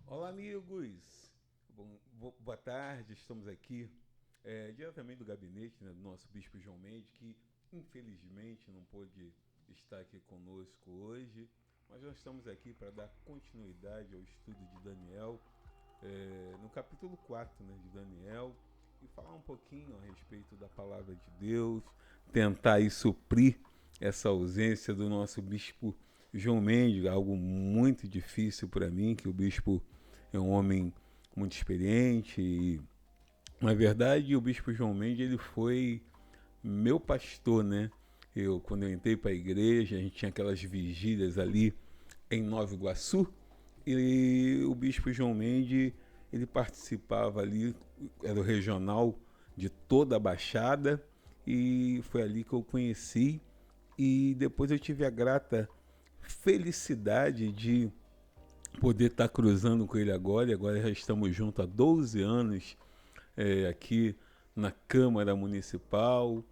Olá, amigos. Boa tarde. Estamos aqui diretamente do gabinete, né, do nosso Bispo João Mendes, que infelizmente não pôde estar aqui conosco hoje, mas nós estamos aqui para dar continuidade ao estudo de Daniel, no capítulo 4, né, de Daniel, e falar um pouquinho a respeito da palavra de Deus, tentar aí suprir essa ausência do nosso Bispo João Mendes, algo muito difícil para mim, que o Bispo é um homem muito experiente e, na verdade, o Bispo João Mendes ele foi meu pastor, né? Quando eu entrei para a igreja, a gente tinha aquelas vigílias ali em Nova Iguaçu e o Bispo João Mendes ele participava ali, era o regional de toda a Baixada e foi ali que eu conheci e depois eu tive a grata felicidade de poder estar cruzando com ele agora, e agora já estamos juntos há 12 anos aqui na Câmara Municipal,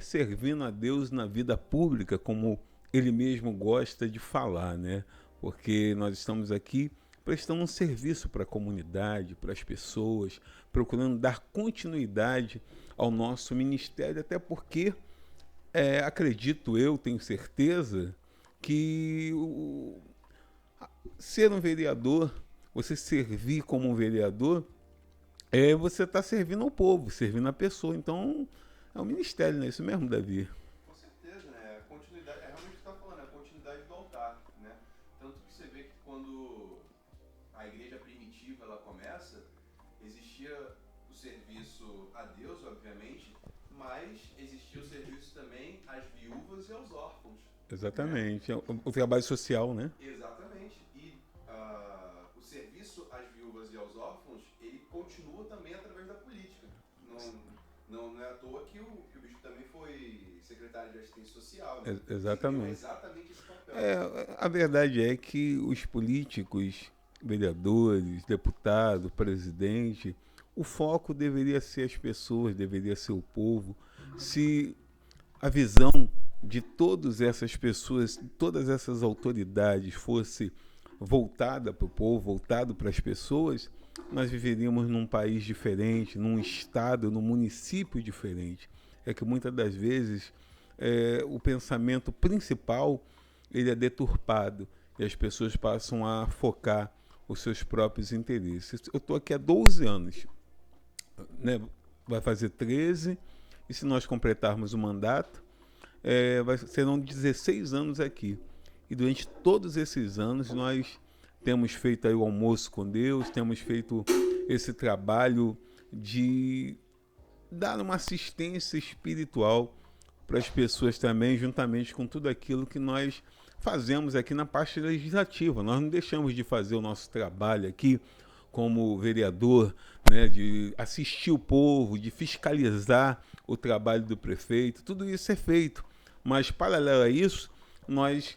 servindo a Deus na vida pública, como ele mesmo gosta de falar, né? Porque nós estamos aqui prestando um serviço para a comunidade, para as pessoas, procurando dar continuidade ao nosso ministério, até porque acredito eu, tenho certeza, que ser um vereador, você servir como um vereador, você está servindo ao povo, servindo a pessoa. Então, é um ministério, não é isso mesmo, Davi? Com certeza, né? A continuidade, é realmente o que você está falando, é a continuidade do altar, né? Tanto que você vê que quando a igreja primitiva ela começa, existia o serviço a Deus, obviamente, mas existia o serviço também às viúvas e aos órfãos, né? Exatamente. O trabalho social, né? Exatamente. E o serviço às viúvas e aos órfãos, ele continua também através da política. Não é à toa que o bispo também foi secretário de assistência social, né? Desempenhou Exatamente. exatamente esse papel. É, a verdade é que os políticos, vereadores, deputados, presidente, o foco deveria ser as pessoas, deveria ser o povo. Se a visão de todas essas pessoas, todas essas autoridades fosse voltada para o povo, voltado para as pessoas, nós viveríamos num país diferente, num estado, num município diferente. É que muitas das vezes o pensamento principal ele é deturpado e as pessoas passam a focar os seus próprios interesses. Eu estou aqui há 12 anos, né? Vai fazer 13, e se nós completarmos o mandato, serão 16 anos aqui. E durante todos esses anos nós temos feito aí o almoço com Deus, temos feito esse trabalho de dar uma assistência espiritual para as pessoas também, juntamente com tudo aquilo que nós fazemos aqui na parte legislativa. Nós não deixamos de fazer o nosso trabalho aqui como vereador, né, de assistir o povo, de fiscalizar o trabalho do prefeito. Tudo isso é feito. Mas, paralelo a isso, nós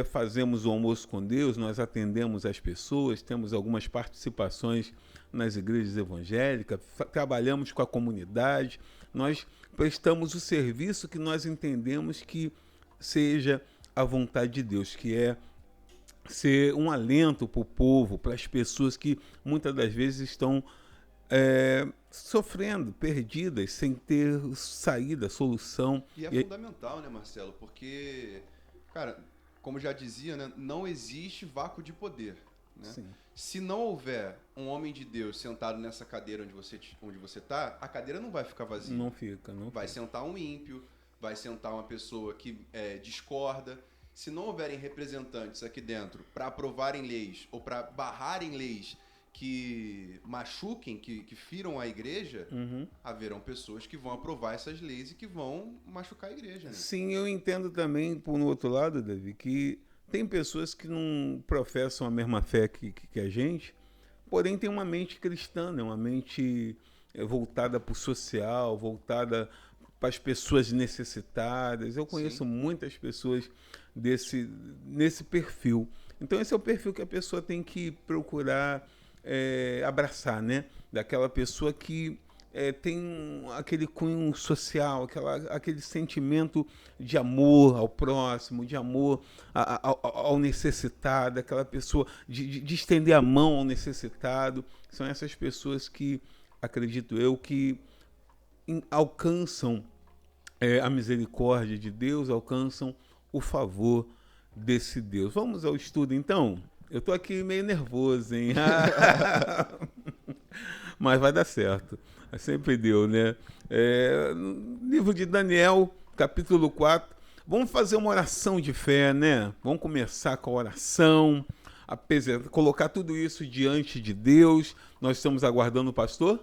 fazemos o almoço com Deus, nós atendemos as pessoas, temos algumas participações nas igrejas evangélicas, trabalhamos com a comunidade, nós prestamos o serviço que nós entendemos que seja a vontade de Deus, que é ser um alento para o povo, para as pessoas que muitas das vezes estão sofrendo, perdidas, sem ter saída, solução. E é fundamental, né, Marcelo? Porque, cara, como já dizia, né, não existe vácuo de poder, né? Sim. Se não houver um homem de Deus sentado nessa cadeira onde você tá, a cadeira não vai ficar vazia. Não fica, não Vai fica. sentar um ímpio, vai sentar uma pessoa que discorda. Se não houverem representantes aqui dentro para aprovarem leis ou para barrarem leis que machuquem, que firam a igreja, haverão pessoas que vão aprovar essas leis e que vão machucar a igreja, né? Sim, eu entendo também, por um outro lado, Davi, que tem pessoas que não professam a mesma fé que a gente, porém tem uma mente cristã, né? Uma mente voltada para o social, voltada para as pessoas necessitadas. Eu conheço Sim. muitas pessoas nesse perfil. Então esse é o perfil que a pessoa tem que procurar abraçar, né? Daquela pessoa que tem aquele cunho social, aquele sentimento de amor ao próximo, de amor ao necessitado, aquela pessoa, de estender a mão ao necessitado. São essas pessoas que, acredito eu, que alcançam a misericórdia de Deus, alcançam o favor desse Deus. Vamos ao estudo, então? Eu estou aqui meio nervoso, hein? Mas vai dar certo. Sempre deu, né? Livro de Daniel, capítulo 4. Vamos fazer uma oração de fé, né? Vamos começar com a oração, colocar tudo isso diante de Deus. Nós estamos aguardando o pastor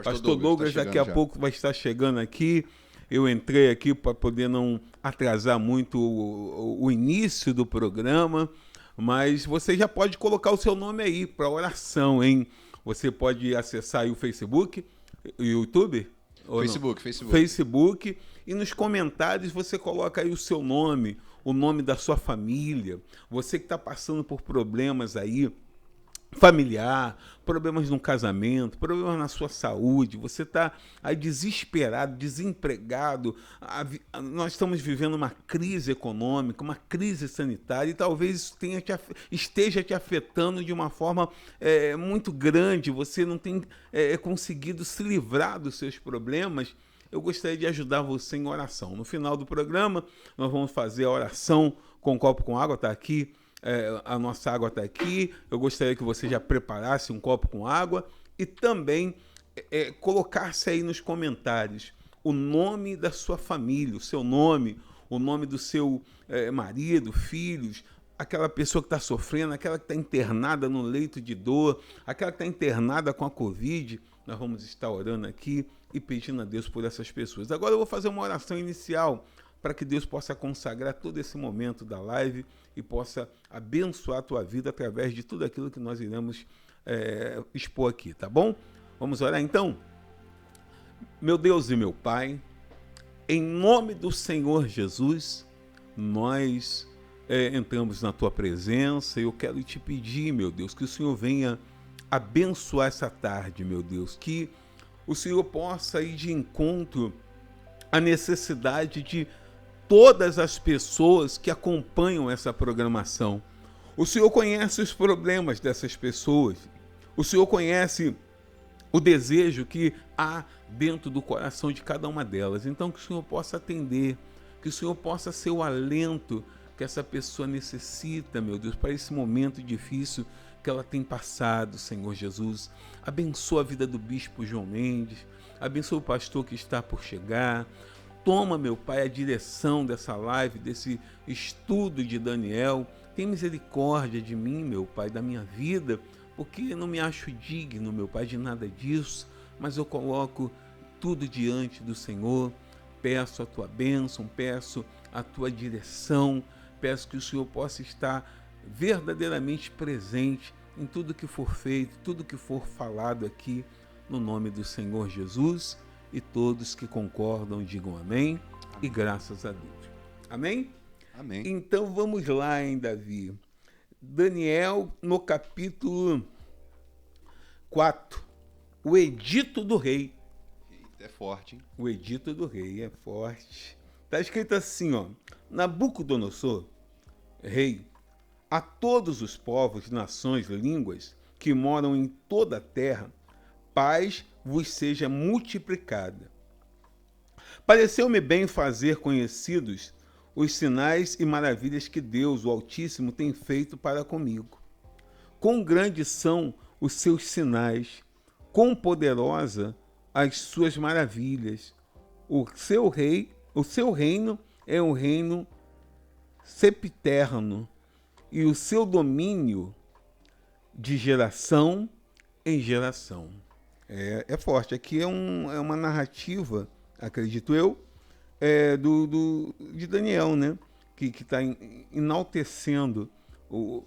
Pastor Douglas daqui a pouco vai estar chegando aqui. Eu entrei aqui para poder não atrasar muito o início do programa, mas você já pode colocar o seu nome aí para oração, hein? Você pode acessar aí o Facebook, o YouTube? Facebook. E nos comentários você coloca aí o seu nome, o nome da sua família. Você que está passando por problemas aí, familiar, problemas no casamento, problemas na sua saúde, você está aí desesperado, desempregado, nós estamos vivendo uma crise econômica, uma crise sanitária, e talvez isso esteja te afetando de uma forma muito grande, você não tem conseguido se livrar dos seus problemas. Eu gostaria de ajudar você em oração. No final do programa, nós vamos fazer a oração com um copo com água, está aqui. A nossa água está aqui. Eu gostaria que você já preparasse um copo com água e também colocasse aí nos comentários o nome da sua família, o seu nome, o nome do seu marido, filhos, aquela pessoa que está sofrendo, aquela que está internada no leito de dor, aquela que está internada com a Covid. Nós vamos estar orando aqui e pedindo a Deus por essas pessoas. Agora eu vou fazer uma oração inicial para que Deus possa consagrar todo esse momento da live e possa abençoar a tua vida através de tudo aquilo que nós iremos expor aqui, tá bom? Vamos orar então? Meu Deus e meu Pai, em nome do Senhor Jesus, nós entramos na tua presença e eu quero te pedir, meu Deus, que o Senhor venha abençoar essa tarde, meu Deus, que o Senhor possa ir de encontro à necessidade de todas as pessoas que acompanham essa programação. O Senhor conhece os problemas dessas pessoas. O Senhor conhece o desejo que há dentro do coração de cada uma delas. Então, que o Senhor possa atender, que o Senhor possa ser o alento que essa pessoa necessita, meu Deus, para esse momento difícil que ela tem passado, Senhor Jesus. Abençoa a vida do bispo João Mendes, abençoa o pastor que está por chegar. Toma, meu Pai, a direção dessa live, desse estudo de Daniel. Tem misericórdia de mim, meu Pai, da minha vida, porque não me acho digno, meu Pai, de nada disso, mas eu coloco tudo diante do Senhor. Peço a tua bênção, peço a tua direção, peço que o Senhor possa estar verdadeiramente presente em tudo que for feito, tudo que for falado aqui, no nome do Senhor Jesus. E todos que concordam digam amém, e graças a Deus. Amém? Amém. Então vamos lá, hein, Davi. Daniel, no capítulo 4, o edito do rei. É forte, hein? O edito do rei é forte. Está escrito assim, ó: Nabucodonosor, rei, a todos os povos, nações, línguas que moram em toda a terra, paz vos seja multiplicada. Pareceu-me bem fazer conhecidos os sinais e maravilhas que Deus, o Altíssimo, tem feito para comigo. Quão grandes são os seus sinais, quão poderosa as suas maravilhas. O seu reino é um reino sempiterno, e o seu domínio de geração em geração. É forte. Aqui é uma narrativa, acredito eu, de Daniel, né? Que está enaltecendo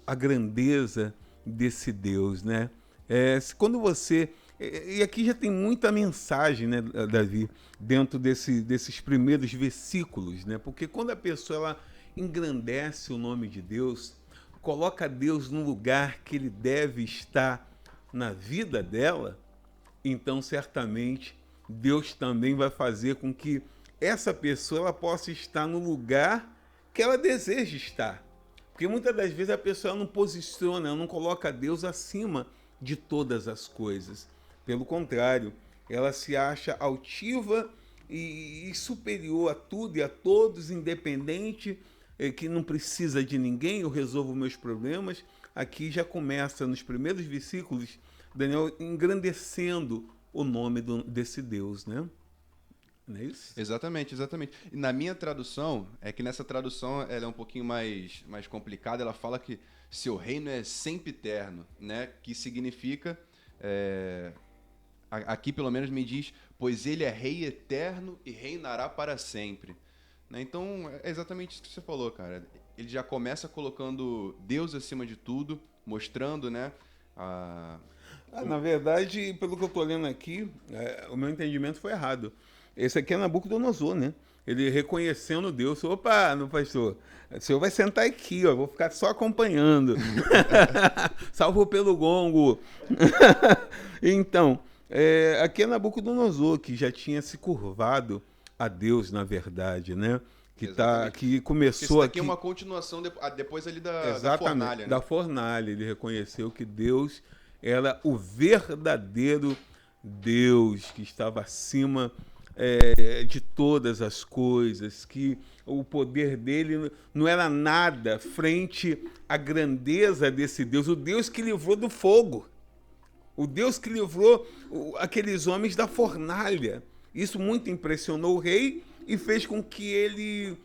a grandeza desse Deus, né? Quando você... E aqui já tem muita mensagem, né, Davi, dentro desses primeiros versículos, né? Porque quando a pessoa ela engrandece o nome de Deus, coloca Deus no lugar que ele deve estar na vida dela, então certamente Deus também vai fazer com que essa pessoa ela possa estar no lugar que ela deseja estar. Porque muitas das vezes a pessoa não posiciona, ela não coloca Deus acima de todas as coisas. Pelo contrário, ela se acha altiva e superior a tudo e a todos, independente, que não precisa de ninguém, eu resolvo meus problemas. Aqui já começa, nos primeiros versículos, Daniel engrandecendo o nome desse Deus, né? Não é isso? Exatamente, exatamente. E na minha tradução, é que nessa tradução ela é um pouquinho mais complicada, ela fala que seu reino é sempre eterno, né? Que significa, aqui pelo menos me diz, pois ele é rei eterno e reinará para sempre. Né? Então, é exatamente isso que você falou, cara. Ele já começa colocando Deus acima de tudo, mostrando, né? Na verdade, pelo que eu estou lendo aqui, o meu entendimento foi errado. Esse aqui é Nabucodonosor, né? Ele reconhecendo Deus. Opa, meu pastor, o senhor vai sentar aqui, ó, vou ficar só acompanhando. Salvo pelo gongo. Então, aqui é Nabucodonosor, que já tinha se curvado a Deus, na verdade, né? Que começou aqui. Isso aqui é uma continuação depois ali da fornalha. Né? Da fornalha. Ele reconheceu que Deus era o verdadeiro Deus que estava acima de todas as coisas, que o poder dele não era nada frente à grandeza desse Deus, o Deus que livrou do fogo, o Deus que livrou aqueles homens da fornalha. Isso muito impressionou o rei e fez com que ele,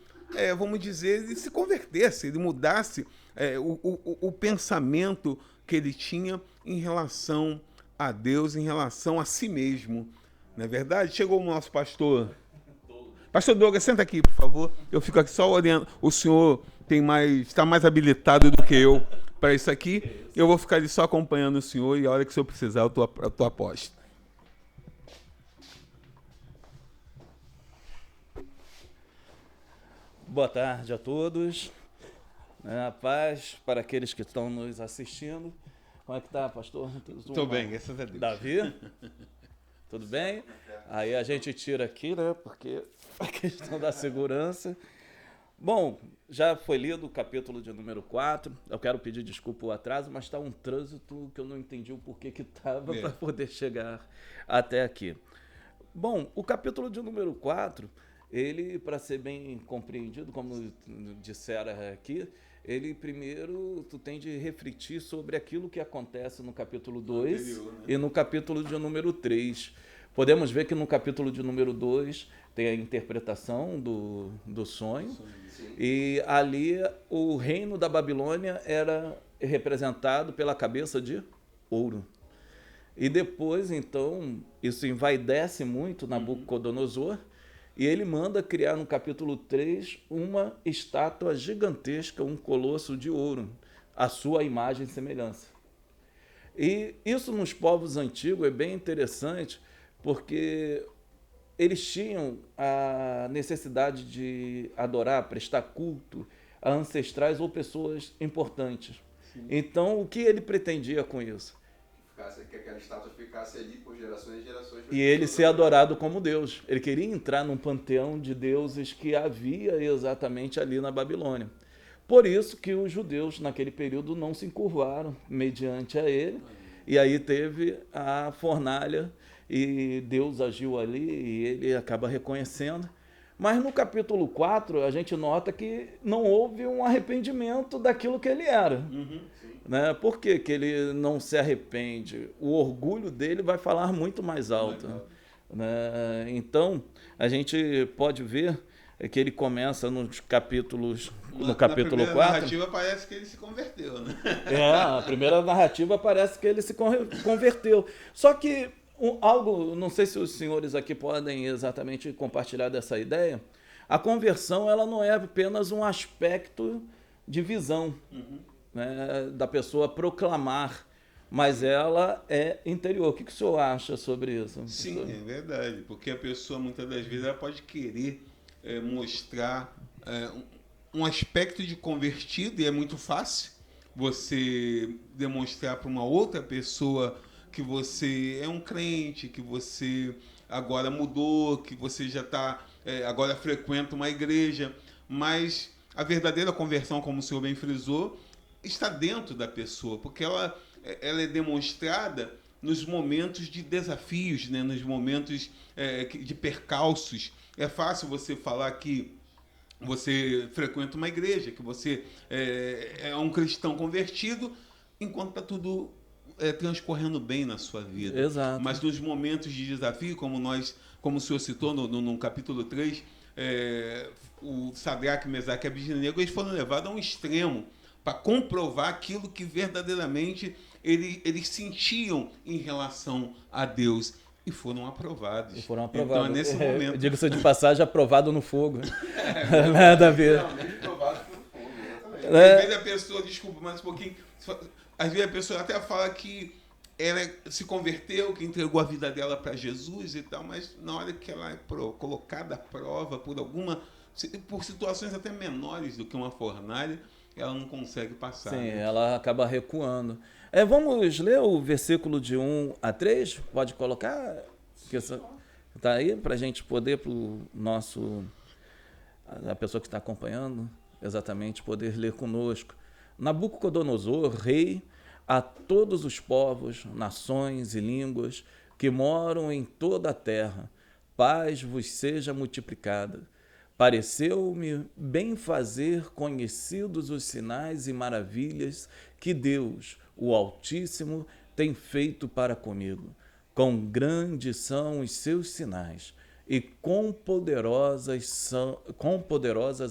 vamos dizer, ele se convertesse, ele mudasse o pensamento que ele tinha em relação a Deus, em relação a si mesmo. Não é verdade? Chegou o nosso pastor. Pastor Douglas, senta aqui, por favor. Eu fico aqui só olhando. O senhor está mais habilitado do que eu para isso aqui. Eu vou ficar ali só acompanhando o senhor e a hora que o senhor precisar, eu estou a posto. Boa tarde a todos. A paz para aqueles que estão nos assistindo. Como é que tá, pastor? Estou bem, graças a Deus. Davi? Tudo bem? Aí a gente tira aqui, né? Porque a questão da segurança. Bom, já foi lido o capítulo de número 4. Eu quero pedir desculpa o atraso, mas está um trânsito que eu não entendi o porquê que estava para poder chegar até aqui. Bom, o capítulo de número 4, ele, para ser bem compreendido, como disseram aqui, ele primeiro tu tem de refletir sobre aquilo que acontece no capítulo 2 anterior, né? E no capítulo de número 3. Podemos ver que no capítulo de número 2 tem a interpretação do sonho. Sim. E ali o reino da Babilônia era representado pela cabeça de ouro. E depois, então, isso envaidece muito Nabucodonosor, e ele manda criar no capítulo 3 uma estátua gigantesca, um colosso de ouro, a sua imagem e semelhança. E isso nos povos antigos é bem interessante, porque eles tinham a necessidade de adorar, prestar culto a ancestrais ou pessoas importantes. Sim. Então, o que ele pretendia com isso? Que aquela estátua ficasse ali por gerações e gerações. E ele ser adorado como Deus. Ele queria entrar num panteão de deuses que havia exatamente ali na Babilônia. Por isso que os judeus, naquele período, não se encurvaram mediante a ele. E aí teve a fornalha e Deus agiu ali e ele acaba reconhecendo. Mas no capítulo 4, a gente nota que não houve um arrependimento daquilo que ele era. Né? Por que ele não se arrepende? O orgulho dele vai falar muito mais alto. Né? Então, a gente pode ver que ele começa nos capítulos, no capítulo 4. A narrativa parece que ele se converteu, né? A primeira narrativa parece que ele se converteu. Só que algo, não sei se os senhores aqui podem exatamente compartilhar dessa ideia, a conversão ela não é apenas um aspecto de visão, né, da pessoa proclamar, mas ela é interior. O que o senhor acha sobre isso? Sim, é verdade, porque a pessoa muitas das vezes ela pode querer mostrar um aspecto de convertido, e é muito fácil você demonstrar para uma outra pessoa que você é um crente, que você agora mudou, que você já agora frequenta uma igreja, mas a verdadeira conversão, como o senhor bem frisou, está dentro da pessoa, porque ela é demonstrada nos momentos de desafios, né? Nos momentos de percalços. É fácil você falar que você frequenta uma igreja, que você é um cristão convertido, enquanto está tudo transcorrendo bem na sua vida. Exato. Mas nos momentos de desafio, como o senhor citou no capítulo 3, o Sadraque, Mesaque e Abednego, eles foram levados a um extremo para comprovar aquilo que verdadeiramente eles sentiam em relação a Deus. E foram aprovados. Então, é nesse momento. Diga-se de passagem, aprovado no fogo. Nada a ver. Aprovado pelo fogo, exatamente. Às vezes a pessoa, desculpa, mais um pouquinho, às vezes a pessoa até fala que ela se converteu, que entregou a vida dela para Jesus e tal, mas na hora que ela é colocada à prova por situações até menores do que uma fornalha, ela não consegue passar. Sim, né? Ela acaba recuando. Vamos ler o versículo de 1 a 3? Pode colocar? Está aí para a gente poder, para o a pessoa que está acompanhando, exatamente poder ler conosco. Nabucodonosor, rei, a todos os povos, nações e línguas que moram em toda a terra, paz vos seja multiplicada. Pareceu-me bem fazer conhecidos os sinais e maravilhas que Deus, o Altíssimo, tem feito para comigo. Quão grandes são os seus sinais e quão poderosas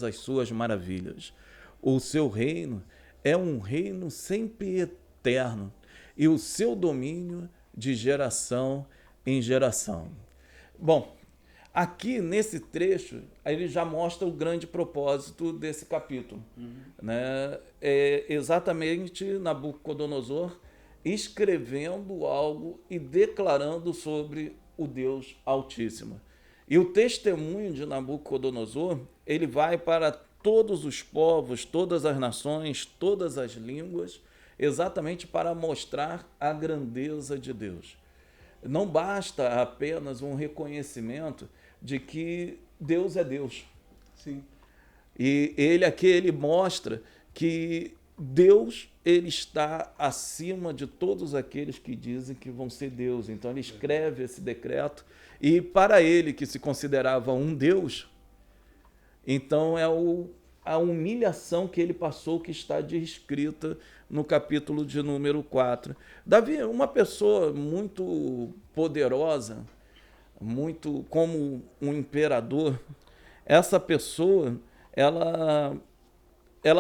as suas maravilhas. O seu reino é um reino sempre eterno e o seu domínio de geração em geração. Bom, aqui nesse trecho, ele já mostra o grande propósito desse capítulo. Né? É exatamente Nabucodonosor escrevendo algo e declarando sobre o Deus Altíssimo. E o testemunho de Nabucodonosor, ele vai para todos os povos, todas as nações, todas as línguas, exatamente para mostrar a grandeza de Deus. Não basta apenas um reconhecimento de que Deus é Deus. Sim. E ele mostra que Deus, ele está acima de todos aqueles que dizem que vão ser Deus. Então ele escreve esse decreto e para ele, que se considerava um Deus, então a humilhação que ele passou, que está descrita no capítulo de número 4. Davi, uma pessoa muito poderosa, muito como um imperador, essa pessoa, ela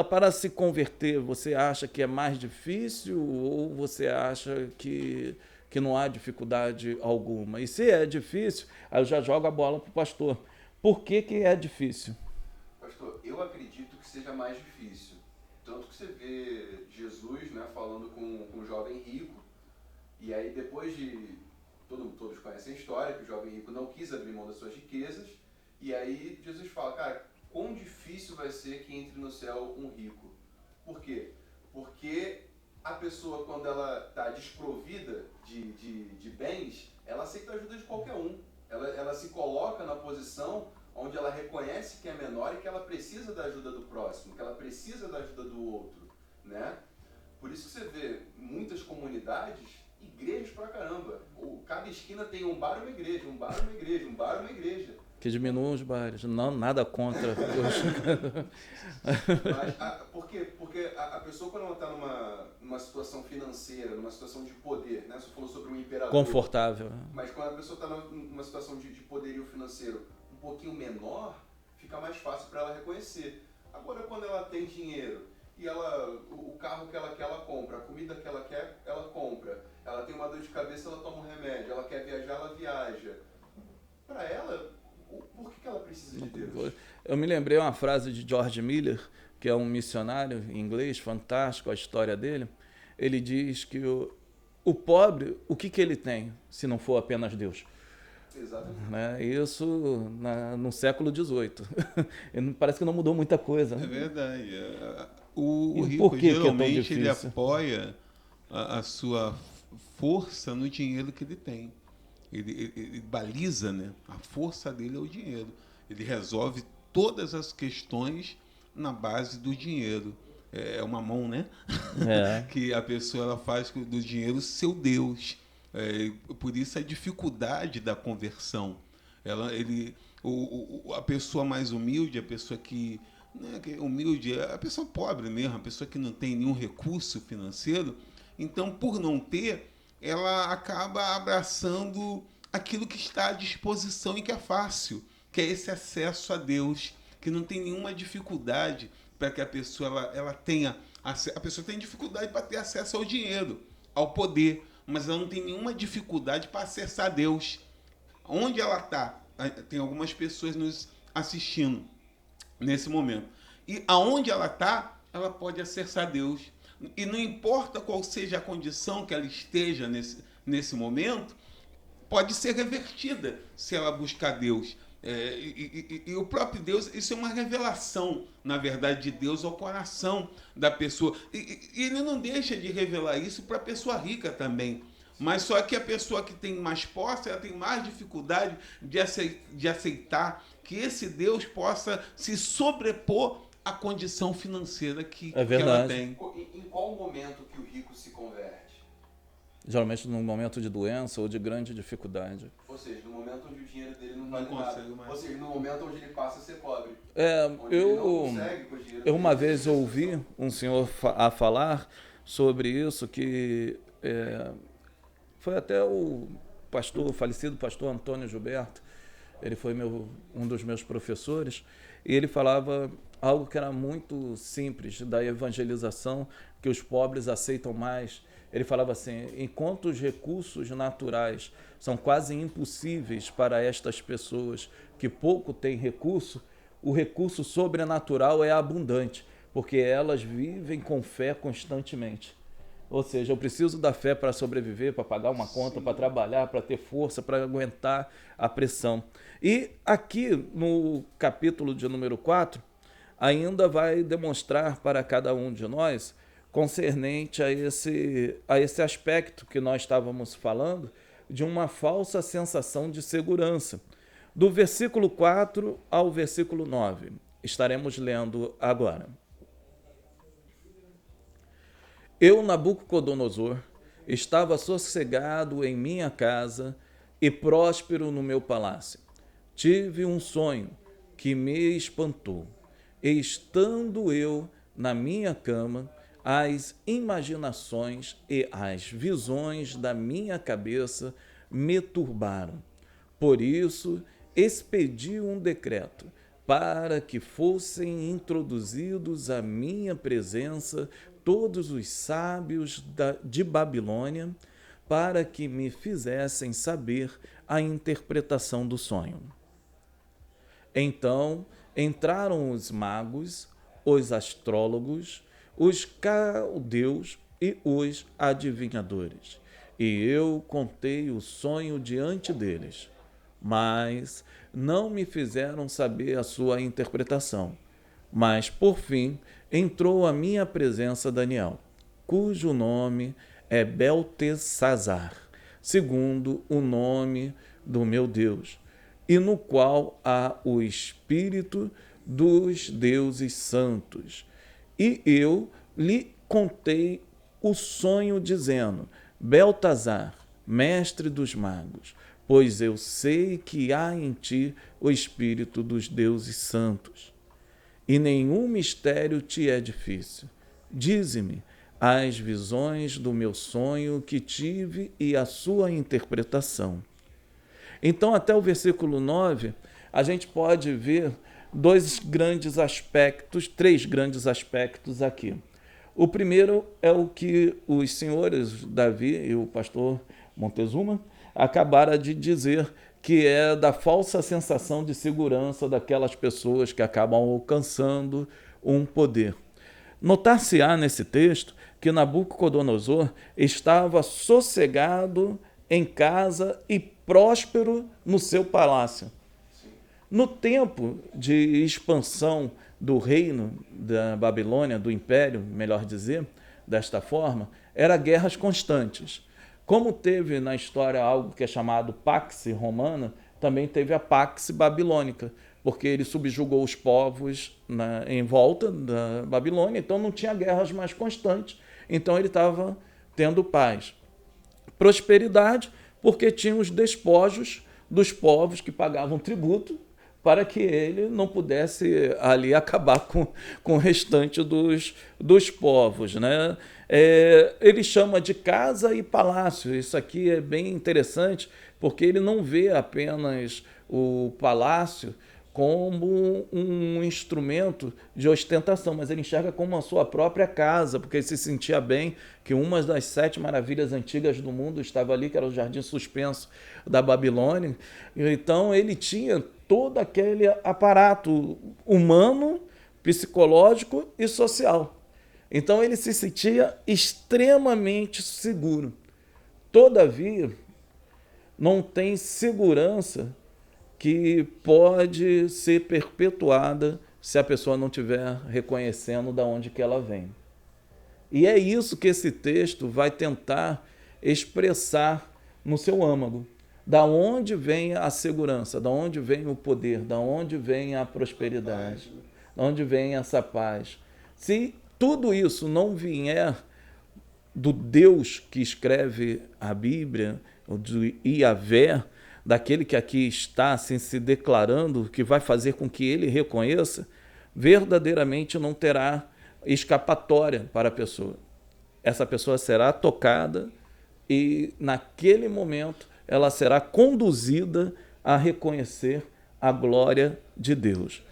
para se converter, você acha que é mais difícil ou você acha que não há dificuldade alguma? E se é difícil, aí eu já jogo a bola para o pastor. Por que é difícil? Pastor, eu acredito que seja mais difícil. Tanto que você vê Jesus, né, falando com um jovem rico, e aí depois de... Todos conhecem a história, que o jovem rico não quis abrir mão das suas riquezas, e aí Jesus fala, cara, quão difícil vai ser que entre no céu um rico. Por quê? Porque a pessoa, quando ela está desprovida de bens, ela aceita a ajuda de qualquer um. Ela se coloca na posição onde ela reconhece que é menor e que ela precisa da ajuda do próximo, que ela precisa da ajuda do outro, né? Por isso que você vê muitas comunidades, igrejas pra caramba. Cada esquina tem um bar e uma igreja, um bar e uma igreja, um bar e uma igreja. Que diminuam os bares. Não, nada contra. Mas, por quê? Porque a pessoa, quando ela está numa situação financeira, numa situação de poder, né? Você falou sobre um imperador. Confortável. Mas quando a pessoa está numa situação de poderio financeiro um pouquinho menor, fica mais fácil para ela reconhecer. Agora, quando ela tem dinheiro e o carro que ela quer, ela compra, a comida que ela quer, ela compra, ela tem uma dor de cabeça, ela toma um remédio, ela quer viajar, ela viaja. Para ela, por que ela precisa de Deus? Eu me lembrei uma frase de George Miller, que é um missionário inglês, fantástico a história dele. Ele diz que o pobre, o que ele tem, se não for apenas Deus? Exatamente. Né? Isso no século XVIII. Parece que não mudou muita coisa. É verdade. O E rico, por que geralmente, é tão ele difícil? apoia a sua força no dinheiro que ele tem. Ele baliza, né? A força dele é o dinheiro. Ele resolve todas as questões na base do dinheiro. É uma mão, né? Que a pessoa ela faz do dinheiro seu Deus. Por isso a dificuldade da conversão. A pessoa mais humilde, a pessoa que humilde, a pessoa pobre mesmo, a pessoa que não tem nenhum recurso financeiro, então, por não ter, ela acaba abraçando aquilo que está à disposição e que é fácil, que é esse acesso a Deus, que não tem nenhuma dificuldade para que a pessoa ela tenha. A pessoa tem dificuldade para ter acesso ao dinheiro, ao poder, mas ela não tem nenhuma dificuldade para acessar Deus. Onde ela está? Tem algumas pessoas nos assistindo nesse momento. E aonde ela está, ela pode acessar Deus. E não importa qual seja a condição que ela esteja nesse momento, pode ser revertida se ela buscar Deus. E o próprio Deus, isso é uma revelação, na verdade, de Deus ao coração da pessoa. E ele não deixa de revelar isso para a pessoa rica também. Mas só que a pessoa que tem mais posse, ela tem mais dificuldade de aceitar que esse Deus possa se sobrepor à condição financeira que ela tem. Em qual momento que o rico se converte? Geralmente num momento de doença ou de grande dificuldade. Ou seja, no momento onde o dinheiro dele não vale nada. Ou seja, no momento onde ele passa a ser pobre. Eu uma vez ouvi um senhor a falar sobre isso, que foi até o falecido pastor Antônio Gilberto, ele foi um dos meus professores, e ele falava algo que era muito simples, da evangelização, que os pobres aceitam mais. Ele falava assim: enquanto os recursos naturais são quase impossíveis para estas pessoas que pouco têm recurso, o recurso sobrenatural é abundante, porque elas vivem com fé constantemente. Ou seja, eu preciso da fé para sobreviver, para pagar uma conta, para trabalhar, para ter força, para aguentar a pressão. E aqui no capítulo de número 4, ainda vai demonstrar para cada um de nós concernente a esse aspecto que nós estávamos falando, de uma falsa sensação de segurança. Do versículo 4 ao versículo 9, estaremos lendo agora. Eu, Nabucodonosor, estava sossegado em minha casa e próspero no meu palácio. Tive um sonho que me espantou. E estando eu na minha cama, as imaginações e as visões da minha cabeça me turbaram. Por isso, expedi um decreto para que fossem introduzidos à minha presença todos os sábios de Babilônia, para que me fizessem saber a interpretação do sonho. Então entraram os magos, os astrólogos, os caldeus e os adivinhadores, e eu contei o sonho diante deles, mas não me fizeram saber a sua interpretação. Mas, por fim, entrou à minha presença Daniel, cujo nome é Beltesazar, segundo o nome do meu Deus, e no qual há o Espírito dos deuses santos. E eu lhe contei o sonho, dizendo: Beltesazar, mestre dos magos, pois eu sei que há em ti o Espírito dos deuses santos. E nenhum mistério te é difícil. Dize-me as visões do meu sonho que tive e a sua interpretação. Então, até o versículo 9, a gente pode ver três grandes aspectos aqui. O primeiro é o que os senhores Davi e o pastor Montezuma acabaram de dizer, que é da falsa sensação de segurança daquelas pessoas que acabam alcançando um poder. Notar-se-á nesse texto que Nabucodonosor estava sossegado em casa e próspero no seu palácio. No tempo de expansão do reino da Babilônia, do império, melhor dizer, desta forma, eram guerras constantes. Como teve na história algo que é chamado Pax Romana, também teve a Pax Babilônica, porque ele subjugou os povos em volta da Babilônia, então não tinha guerras mais constantes, então ele estava tendo paz. Prosperidade, porque tinha os despojos dos povos que pagavam tributo, para que ele não pudesse ali acabar com o restante dos povos, né? Ele chama de casa e palácio. Isso aqui é bem interessante, porque ele não vê apenas o palácio como um instrumento de ostentação, mas ele enxerga como a sua própria casa, porque ele se sentia bem que uma das 7 maravilhas antigas do mundo estava ali, que era o Jardim Suspenso da Babilônia. Então ele tinha todo aquele aparato humano, psicológico e social. Então ele se sentia extremamente seguro. Todavia, não tem segurança que pode ser perpetuada se a pessoa não estiver reconhecendo de onde que ela vem. E é isso que esse texto vai tentar expressar no seu âmago. Da onde vem a segurança, da onde vem o poder, da onde vem a prosperidade, da onde vem essa paz. Se tudo isso não vier do Deus que escreve a Bíblia, do Iavé, daquele que aqui está assim, se declarando, que vai fazer com que ele reconheça, verdadeiramente não terá escapatória para a pessoa. Essa pessoa será tocada e, naquele momento, ela será conduzida a reconhecer a glória de Deus.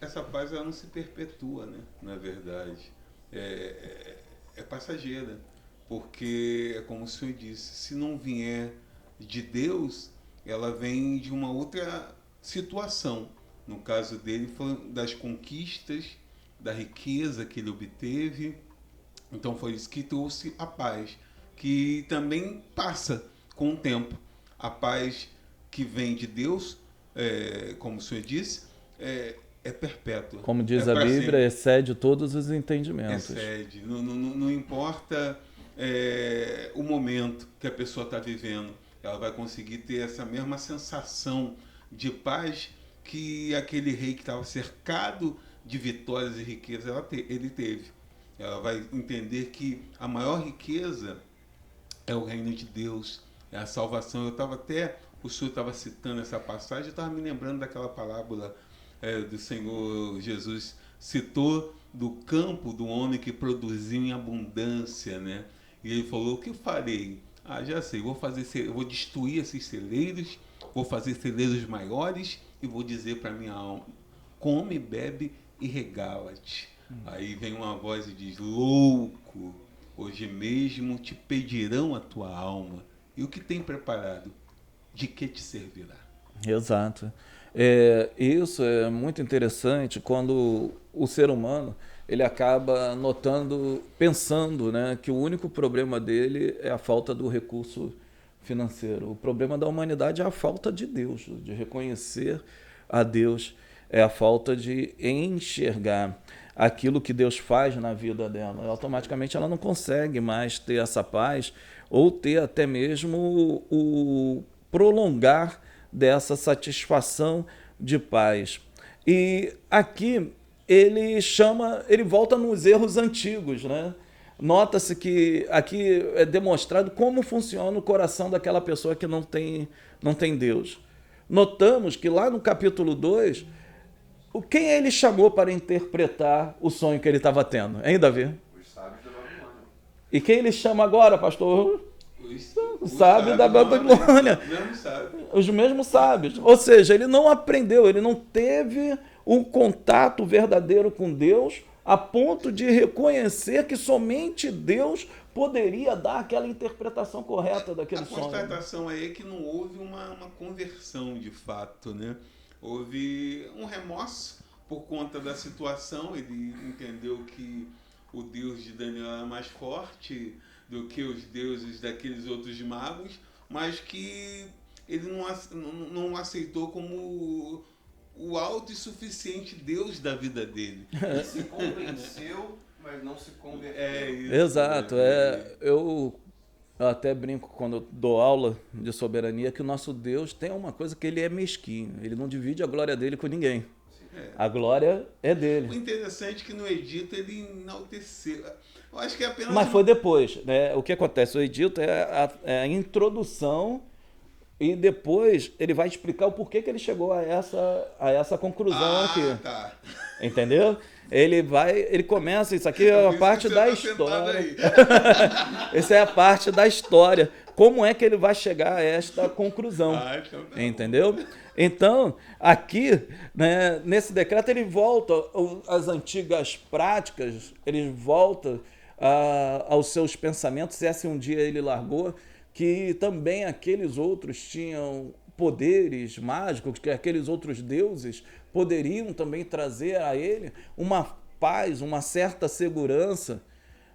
Essa paz ela não se perpetua, né? Na verdade. É passageira. Porque, é como o senhor disse, se não vier de Deus, ela vem de uma outra situação. No caso dele, foi das conquistas, da riqueza que ele obteve. Então foi isso que trouxe a paz, que também passa com o tempo. A paz que vem de Deus, como o senhor disse, é perpétua. Como diz a Bíblia, sempre. Excede todos os entendimentos. Excede. Não importa o momento que a pessoa está vivendo. Ela vai conseguir ter essa mesma sensação de paz que aquele rei que estava cercado de vitórias e riqueza ele teve. Ela vai entender que a maior riqueza é o reino de Deus, é a salvação. O senhor estava citando essa passagem, eu estava me lembrando daquela parábola do Senhor Jesus, citou do campo do homem que produziu em abundância, né? E ele falou, o que farei? Já sei, vou destruir esses celeiros, vou fazer celeiros maiores e vou dizer para minha alma, come, bebe e regala-te. Aí vem uma voz e diz, louco, hoje mesmo te pedirão a tua alma. E o que tem preparado? De que te servirá? Exato. Isso é muito interessante quando o ser humano ele acaba pensando, né, que o único problema dele é a falta do recurso financeiro. O problema da humanidade é a falta de Deus, de reconhecer a Deus, é a falta de enxergar aquilo que Deus faz na vida dela. Automaticamente ela não consegue mais ter essa paz ou ter até mesmo o prolongar dessa satisfação de paz. E aqui ele volta nos erros antigos, né? Nota-se que aqui é demonstrado como funciona o coração daquela pessoa que não tem Deus. Notamos que lá no capítulo 2, quem ele chamou para interpretar o sonho que ele estava tendo? Hein, Davi? Os sábios da Babilônia. E quem ele chama agora, pastor? Os sábios da Babilônia. Os mesmos sábios. Ou seja, ele não aprendeu, ele não teve um contato verdadeiro com Deus a ponto de reconhecer que somente Deus poderia dar aquela interpretação correta daquele sonho. A constatação aí é que não houve uma conversão de fato, né? Houve um remorso por conta da situação. Ele entendeu que o Deus de Daniel era mais forte do que os deuses daqueles outros magos, mas que ele não aceitou como o alto e suficiente Deus da vida dele. Ele se convenceu, mas não se converteu. Exato. Eu Eu até brinco quando eu dou aula de soberania que o nosso Deus tem uma coisa que ele é mesquinho. Ele não divide a glória dele com ninguém. A glória é O dele. interessante é que no Edito ele enalteceu. Eu acho que é apenas. Mas foi depois, né? O que acontece? O edito é a introdução e depois ele vai explicar o porquê que ele chegou a essa conclusão aqui. Tá. Entendeu? Ele começa, isso aqui é a parte da história. Aí. Essa é a parte da história. Como é que ele vai chegar a esta conclusão? Então tá Entendeu? Então, aqui, né, nesse decreto, ele volta às antigas práticas, ele volta aos seus pensamentos, se esse um dia ele largou, que também aqueles outros tinham poderes mágicos, que aqueles outros deuses poderiam também trazer a ele uma paz, uma certa segurança.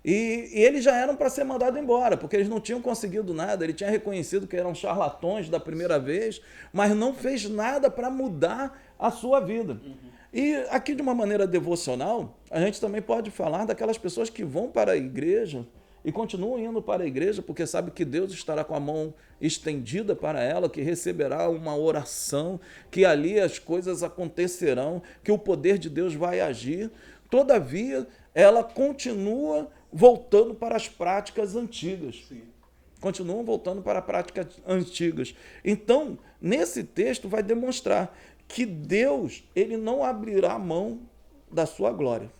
E eles já eram para ser mandados embora, porque eles não tinham conseguido nada. Ele tinha reconhecido que eram charlatões da primeira vez, mas não fez nada para mudar a sua vida. E aqui, de uma maneira devocional, a gente também pode falar daquelas pessoas que vão para a igreja e continuam indo para a igreja porque sabe que Deus estará com a mão estendida para ela, que receberá uma oração, que ali as coisas acontecerão, que o poder de Deus vai agir. Todavia, ela continua voltando para as práticas antigas. Sim. Continuam voltando para práticas antigas. Então, nesse texto vai demonstrar que Deus, ele não abrirá a mão da sua glória.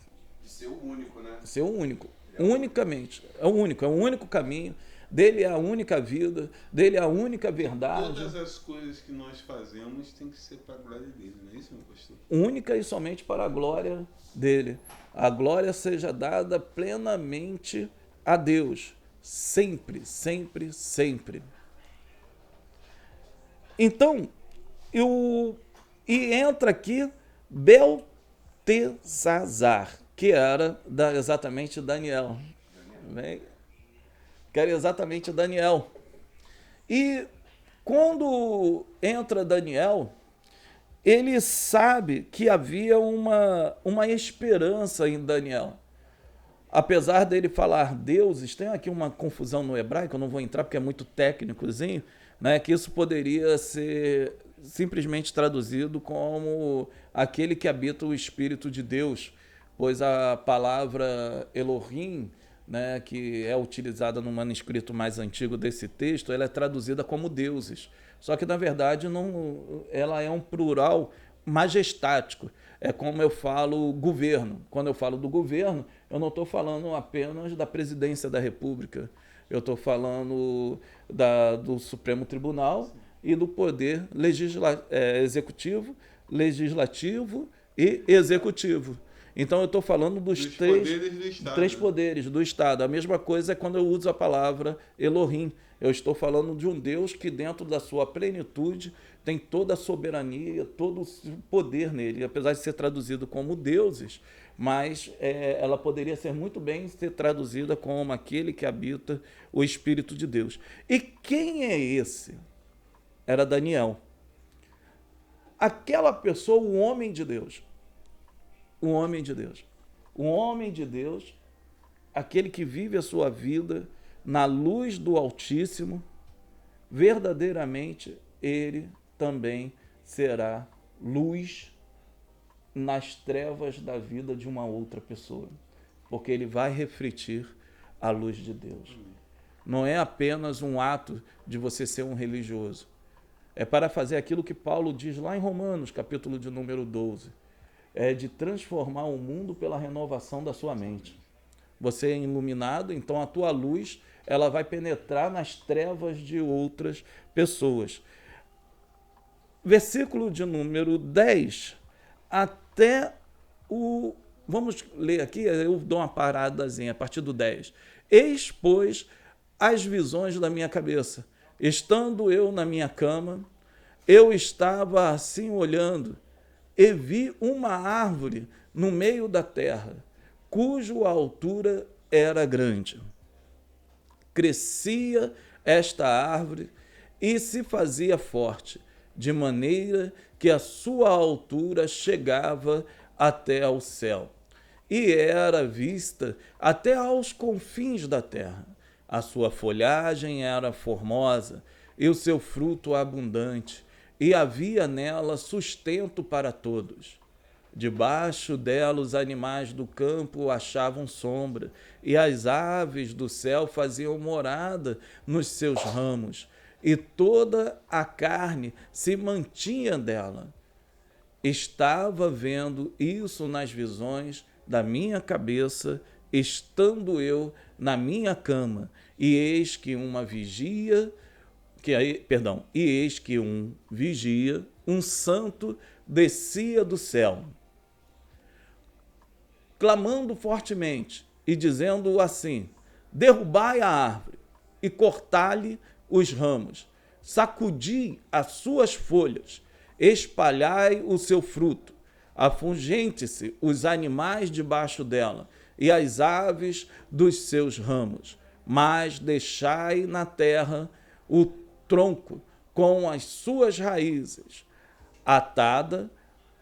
De ser o único, né? Ser o único. Unicamente. É o único caminho. Dele é a única vida, dele é a única verdade. Todas as coisas que nós fazemos tem que ser para a glória dele, não é isso, meu pastor? Única e somente para a glória dele. A glória seja dada plenamente a Deus. Sempre, sempre, sempre. Então, e entra aqui Beltesazar, que era exatamente Daniel. Que era exatamente Daniel. E quando entra Daniel, ele sabe que havia uma esperança em Daniel. Apesar dele falar deuses, tem aqui uma confusão no hebraico, eu não vou entrar porque é muito técnicozinho, né, que isso poderia ser simplesmente traduzido como aquele que habita o Espírito de Deus, pois a palavra Elohim, né, que é utilizada no manuscrito mais antigo desse texto, ela é traduzida como deuses. Só que, na verdade, ela é um plural majestático. É como eu falo governo. Quando eu falo do governo, eu não estou falando apenas da presidência da República. Eu estou falando do Supremo Tribunal e do poder executivo, legislativo e executivo. Então, eu estou falando dos três poderes do Estado. A mesma coisa é quando eu uso a palavra Elohim. Eu estou falando de um Deus que, dentro da sua plenitude, tem toda a soberania, todo o poder nele. Apesar de ser traduzido como deuses, mas ela poderia ser muito bem ser traduzida como aquele que habita o Espírito de Deus. E quem é esse? Era Daniel. Aquela pessoa, o homem de Deus. O homem de Deus. O homem de Deus, aquele que vive a sua vida na luz do Altíssimo, verdadeiramente ele também será luz nas trevas da vida de uma outra pessoa, porque ele vai refletir a luz de Deus. Não é apenas um ato de você ser um religioso, é para fazer aquilo que Paulo diz lá em Romanos, capítulo de número 12, é de transformar o mundo pela renovação da sua mente. Você é iluminado, então a tua luz ela vai penetrar nas trevas de outras pessoas. Versículo de número 10 até o... Vamos ler aqui, eu dou uma paradazinha a partir do 10. Eis, pois, as visões da minha cabeça. Estando eu na minha cama, eu estava assim olhando, e vi uma árvore no meio da terra, cuja altura era grande. Crescia esta árvore e se fazia forte, de maneira que a sua altura chegava até ao céu, e era vista até aos confins da terra. A sua folhagem era formosa e o seu fruto abundante, e havia nela sustento para todos. Debaixo dela os animais do campo achavam sombra, e as aves do céu faziam morada nos seus ramos, e toda a carne se mantinha dela. Estava vendo isso nas visões da minha cabeça, estando eu na minha cama, e eis que um vigia, um santo, descia do céu, clamando fortemente e dizendo assim: derrubai a árvore e cortai-lhe os ramos, sacudi as suas folhas, espalhai o seu fruto, afugente-se os animais debaixo dela e as aves dos seus ramos, mas deixai na terra o tronco com as suas raízes, atada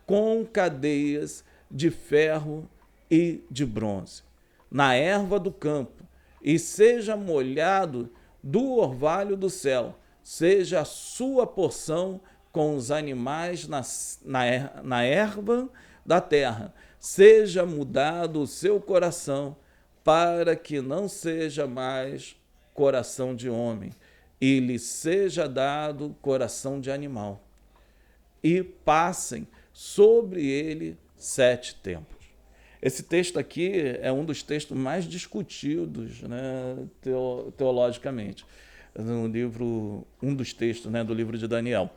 com cadeias de ferro e de bronze, na erva do campo, e seja molhado do orvalho do céu, seja a sua porção com os animais na erva da terra, seja mudado o seu coração, para que não seja mais coração de homem, e lhe seja dado coração de animal, e passem sobre ele 7 tempos. Esse texto aqui é um dos textos mais discutidos, né, teologicamente, no livro, um dos textos, né, do livro de Daniel.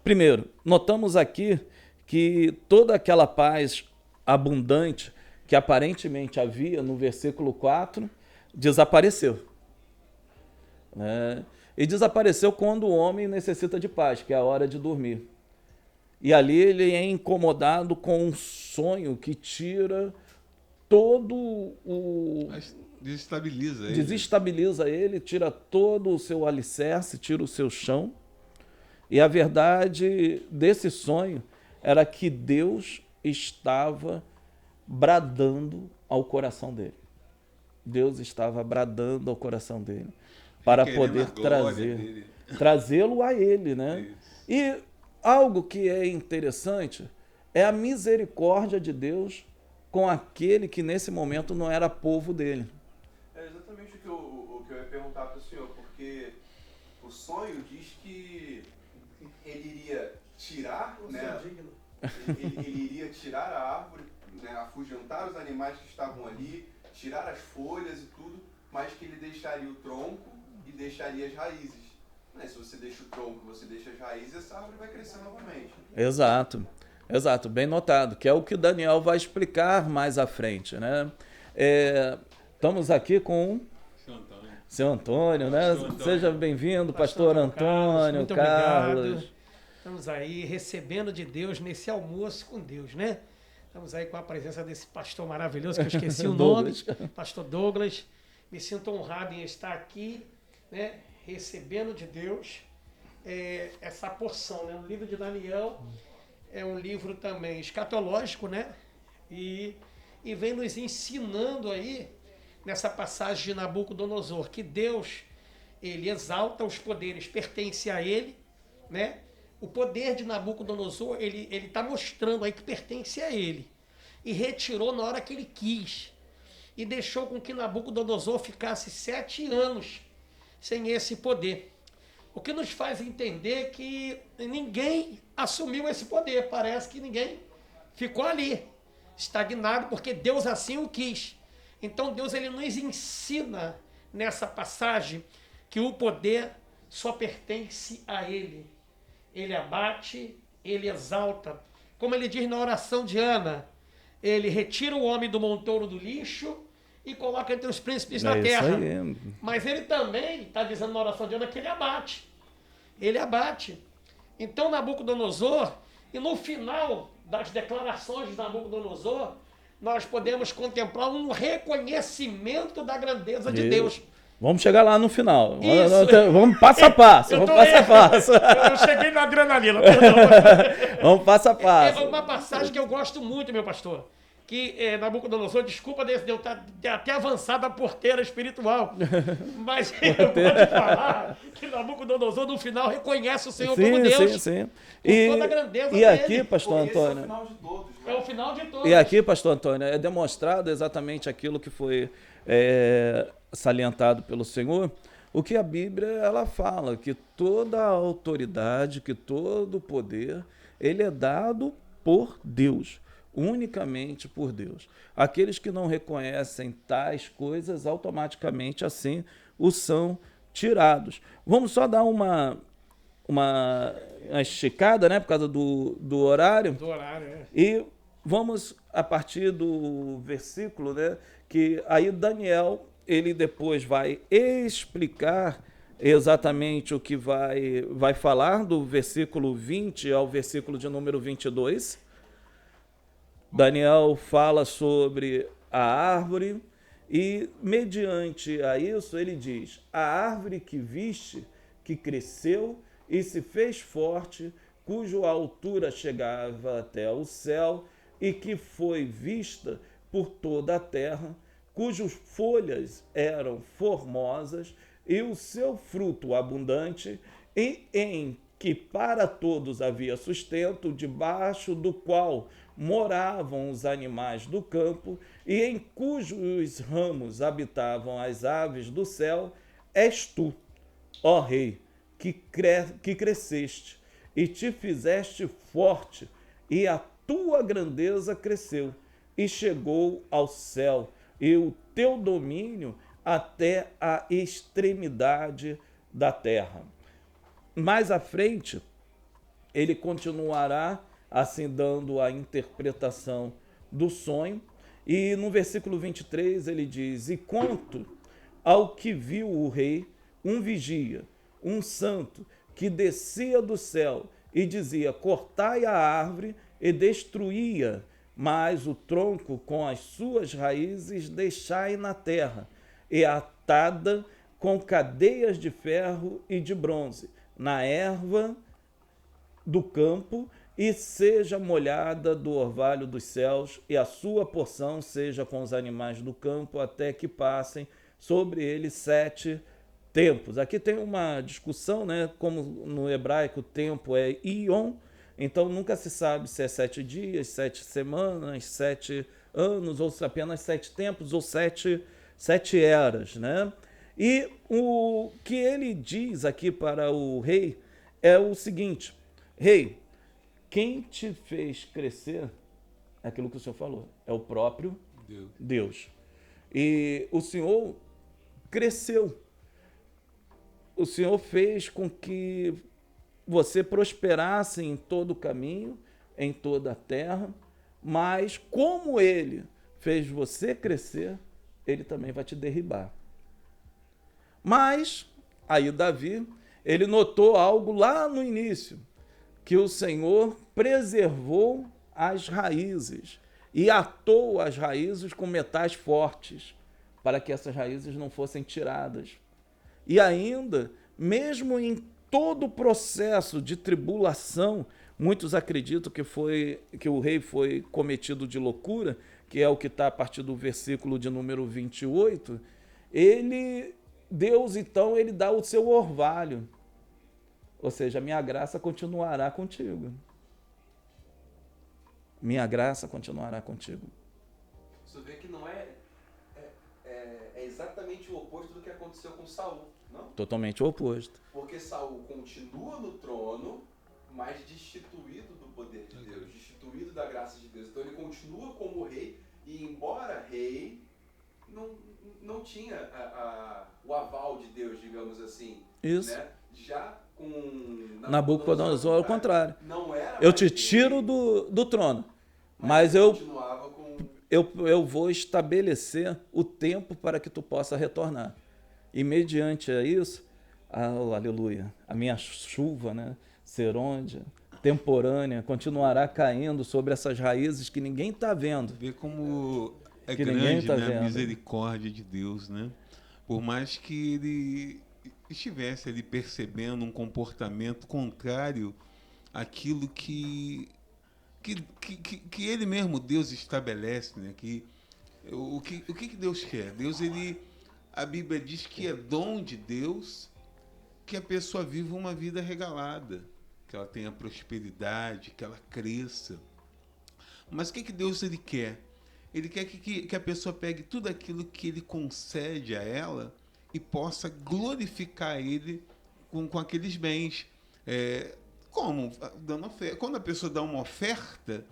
Primeiro, notamos aqui que toda aquela paz abundante que aparentemente havia no versículo 4 desapareceu. Né? E desapareceu quando o homem necessita de paz, que é a hora de dormir. E ali ele é incomodado com um sonho que tira todo o... Desestabiliza ele, tira todo o seu alicerce, tira o seu chão. E a verdade desse sonho era que Deus estava bradando ao coração dele. Deus estava bradando ao coração dele para poder trazê-lo a ele, né? Isso. E algo que é interessante é a misericórdia de Deus com aquele que nesse momento não era povo dele. É exatamente o que eu ia perguntar para o senhor, porque o sonho diz que ele iria tirar, né? Ele iria tirar a árvore, né, afugentar os animais que estavam ali, tirar as folhas e tudo, mas que ele deixaria o tronco e deixaria as raízes. Né? Se você deixa o tronco, você deixa as raízes, essa árvore vai crescer novamente. Exato, exato, bem notado, que é o que Daniel vai explicar mais à frente, né? Estamos aqui com seu Antônio, né? Antônio. Seja bem-vindo, pastor Antônio, muito Carlos. Obrigado. Estamos aí recebendo de Deus nesse almoço com Deus, né? Estamos aí com a presença desse pastor maravilhoso, que eu esqueci o nome, pastor Douglas. Me sinto honrado em estar aqui, né? Recebendo de Deus essa porção, né? O livro de Daniel é um livro também escatológico, né? E vem nos ensinando aí, nessa passagem de Nabucodonosor, que Deus, ele exalta os poderes, pertence a ele, né? O poder de Nabucodonosor, ele está mostrando aí que pertence a ele. E retirou na hora que ele quis. E deixou com que Nabucodonosor ficasse 7 anos sem esse poder. O que nos faz entender que ninguém assumiu esse poder. Parece que ninguém ficou ali, estagnado, porque Deus assim o quis. Então Deus, ele nos ensina nessa passagem que o poder só pertence a ele. Ele abate, ele exalta. Como ele diz na oração de Ana, ele retira o homem do montouro do lixo e coloca entre os príncipes da terra. Mas ele também está dizendo na oração de Ana que ele abate. Ele abate. Então Nabucodonosor, e no final das declarações de Nabucodonosor, nós podemos contemplar um reconhecimento da grandeza de Deus. Vamos chegar lá no final. Vamos passo a passo. Vamos passo a passo. Eu cheguei na adrenalina, perdão. Vamos passo a passo. É uma passagem que eu gosto muito, meu pastor. que Nabucodonosor, desculpa de eu estar até avançado a porteira espiritual, mas eu vou te falar que Nabucodonosor no final reconhece o Senhor como Deus. Sim. Com toda a grandeza E dele. aqui, pastor Esse é o Antônio, final de todos, né? É o final de todos. e aqui, pastor Antônio, é demonstrado exatamente aquilo que foi salientado pelo Senhor, o que a Bíblia ela fala, que toda a autoridade, que todo o poder, ele é dado por Deus, unicamente por Deus. Aqueles que não reconhecem tais coisas, automaticamente assim o são tirados. Vamos só dar uma esticada, né, por causa do horário. Do horário, é. E vamos a partir do versículo, né, que aí Daniel, ele depois vai explicar exatamente o que vai falar do versículo 20 ao versículo de número 22. Daniel fala sobre a árvore e, mediante a isso, ele diz: a árvore que viste, que cresceu e se fez forte, cuja altura chegava até o céu e que foi vista por toda a terra, cujas folhas eram formosas e o seu fruto abundante, e em que para todos havia sustento, debaixo do qual moravam os animais do campo, e em cujos ramos habitavam as aves do céu, és tu, ó Rei, que cresceste e te fizeste forte, e a tua grandeza cresceu e chegou ao céu, e o teu domínio até a extremidade da terra. Mais à frente, ele continuará assim dando a interpretação do sonho, e no versículo 23 ele diz: e quanto ao que viu o rei, um vigia, um santo, que descia do céu e dizia: cortai a árvore, e destruía, mas o tronco com as suas raízes deixai na terra, e atada com cadeias de ferro e de bronze, na erva do campo, e seja molhada do orvalho dos céus, e a sua porção seja com os animais do campo, até que passem sobre ele 7 tempos. Aqui tem uma discussão, né? Como no hebraico o tempo é ion, então nunca se sabe se é 7 dias, 7 semanas, 7 anos, ou se apenas 7 tempos, ou 7 eras, né? E o que ele diz aqui para o rei é o seguinte: rei, quem te fez crescer é aquilo que o senhor falou, é o próprio Deus. E o senhor cresceu. O senhor fez com que você prosperasse em todo o caminho, em toda a terra, mas como ele fez você crescer, ele também vai te derribar. Mas, aí Davi, ele notou algo lá no início, que o Senhor preservou as raízes e atou as raízes com metais fortes, para que essas raízes não fossem tiradas. E ainda, mesmo em todo o processo de tribulação, muitos acreditam que o rei foi cometido de loucura, que é o que está a partir do versículo de número 28, Deus então ele dá o seu orvalho, ou seja, minha graça continuará contigo. Minha graça continuará contigo. Você vê que não é exatamente o oposto do que aconteceu com Saul, não? Totalmente o oposto. Porque Saul continua no trono, mas destituído do poder de Deus, destituído da graça de Deus. Então ele continua como rei, e embora rei, não tinha o aval de Deus, digamos assim. Isso. Né? Já com Nabucodonosor, ao contrário. Não era eu te tiro do trono, mas eu continuava com... eu vou estabelecer o tempo para que tu possa retornar. E mediante a isso, aleluia, a minha chuva, né, serôdia, temporânea, continuará caindo sobre essas raízes que ninguém está vendo. Vê como é que grande, tá né, a vendo. misericórdia de Deus, né? Por mais que ele estivesse ali percebendo um comportamento contrário àquilo que que ele mesmo, Deus, estabelece, né? O que Deus quer? Deus, a Bíblia diz que é dom de Deus que a pessoa viva uma vida regalada, que ela tenha prosperidade, que ela cresça. Mas o que Deus quer? Ele quer que a pessoa pegue tudo aquilo que ele concede a ela e possa glorificar ele com aqueles bens. Como? Dando oferta. Quando a pessoa dá uma oferta,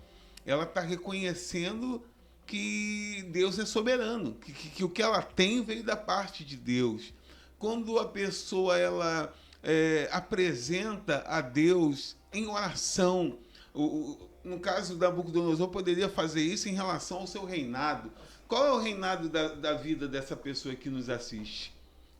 ela está reconhecendo que Deus é soberano, que o que ela tem veio da parte de Deus. Quando a pessoa apresenta a Deus em oração, no caso da Nabucodonosor, poderia fazer isso em relação ao seu reinado. Qual é o reinado da vida dessa pessoa que nos assiste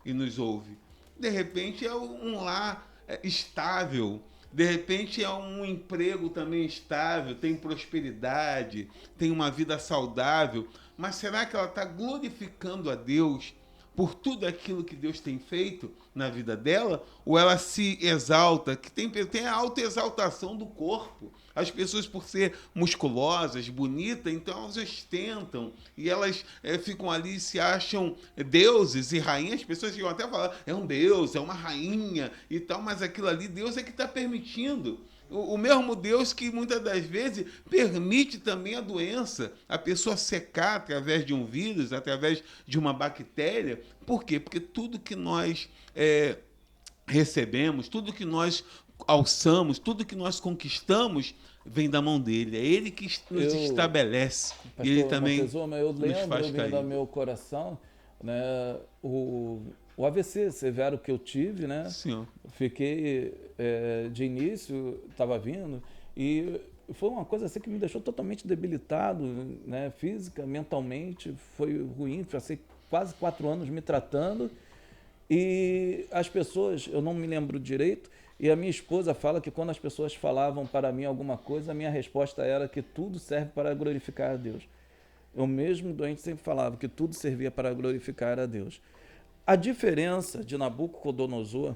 e nos ouve? De repente é um lar estável, de repente é um emprego também estável, tem prosperidade, tem uma vida saudável, mas será que ela está glorificando a Deus por tudo aquilo que Deus tem feito na vida dela? Ou ela se exalta, que tem a autoexaltação do corpo. As pessoas, por ser musculosas, bonitas, então elas ostentam e elas ficam ali e se acham deuses e rainhas. As pessoas chegam até a falar, é um deus, é uma rainha e tal, mas aquilo ali Deus é que está permitindo. O mesmo Deus que muitas das vezes permite também a doença, a pessoa secar através de um vírus, através de uma bactéria. Por quê? Porque tudo que nós recebemos, tudo que nós alçamos, tudo que nós conquistamos, vem da mão dele. É ele que nos estabelece. Pastor, e ele também eu nos lembro, faz vindo cair. ao meu coração, né, o AVC severo que eu tive, né? Senhor. Fiquei, de início, estava vindo, e foi uma coisa assim que me deixou totalmente debilitado, né? Física, mentalmente, foi ruim. Passei quase 4 anos me tratando, e as pessoas, eu não me lembro direito, e a minha esposa fala que quando as pessoas falavam para mim alguma coisa, a minha resposta era que tudo serve para glorificar a Deus. Eu mesmo doente sempre falava que tudo servia para glorificar a Deus. A diferença de Nabucodonosor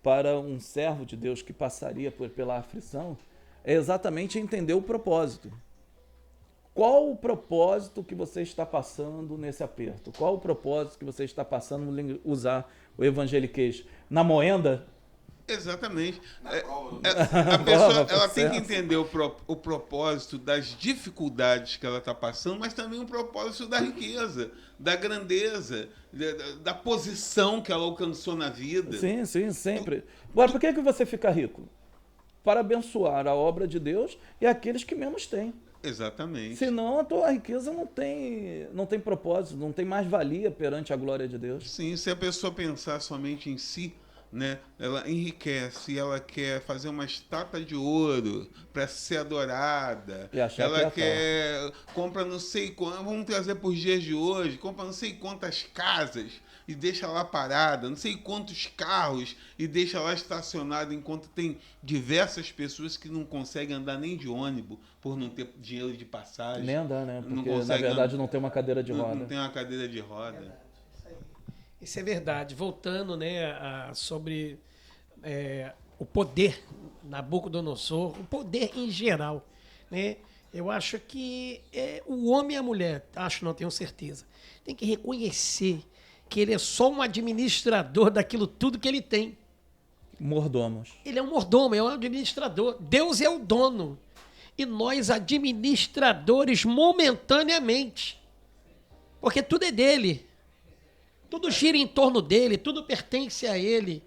para um servo de Deus que passaria pela aflição é exatamente entender o propósito. Qual o propósito que você está passando nesse aperto? Qual o propósito que você está passando em usar o evangeliquez? Na moenda? Exatamente. Na A pessoa Prova, ela tem que processo. entender o propósito das dificuldades que ela está passando, mas também o propósito da riqueza, da grandeza, da posição que ela alcançou na vida. Sim, sim, sempre. Agora, por que você fica rico? Para abençoar a obra de Deus e aqueles que menos têm. Exatamente. Senão a tua riqueza não tem propósito, não tem mais valia perante a glória de Deus. Sim, se a pessoa pensar somente em si, né, ela enriquece, ela quer fazer uma estátua de ouro para ser adorada, E achar ela que é quer, compra não sei quanto, vamos trazer por dias de hoje, compra não sei quantas casas e deixa lá parada, não sei quantos carros e deixa lá estacionado, enquanto tem diversas pessoas que não conseguem andar nem de ônibus por não ter dinheiro de passagem. Nem andar, né? Não Porque, na consegue verdade, não tem uma cadeira de roda. Não tem uma cadeira de roda. Isso é verdade. Voltando, né, sobre o poder Nabucodonosor, o poder em geral, né? Eu acho que o homem e a mulher, não tenho certeza, tem que reconhecer que ele é só um administrador daquilo tudo que ele tem. Mordomos. Ele é um mordomo, é um administrador. Deus é o dono. E nós administradores momentaneamente. Porque tudo é dele. Tudo gira em torno dele, tudo pertence a ele.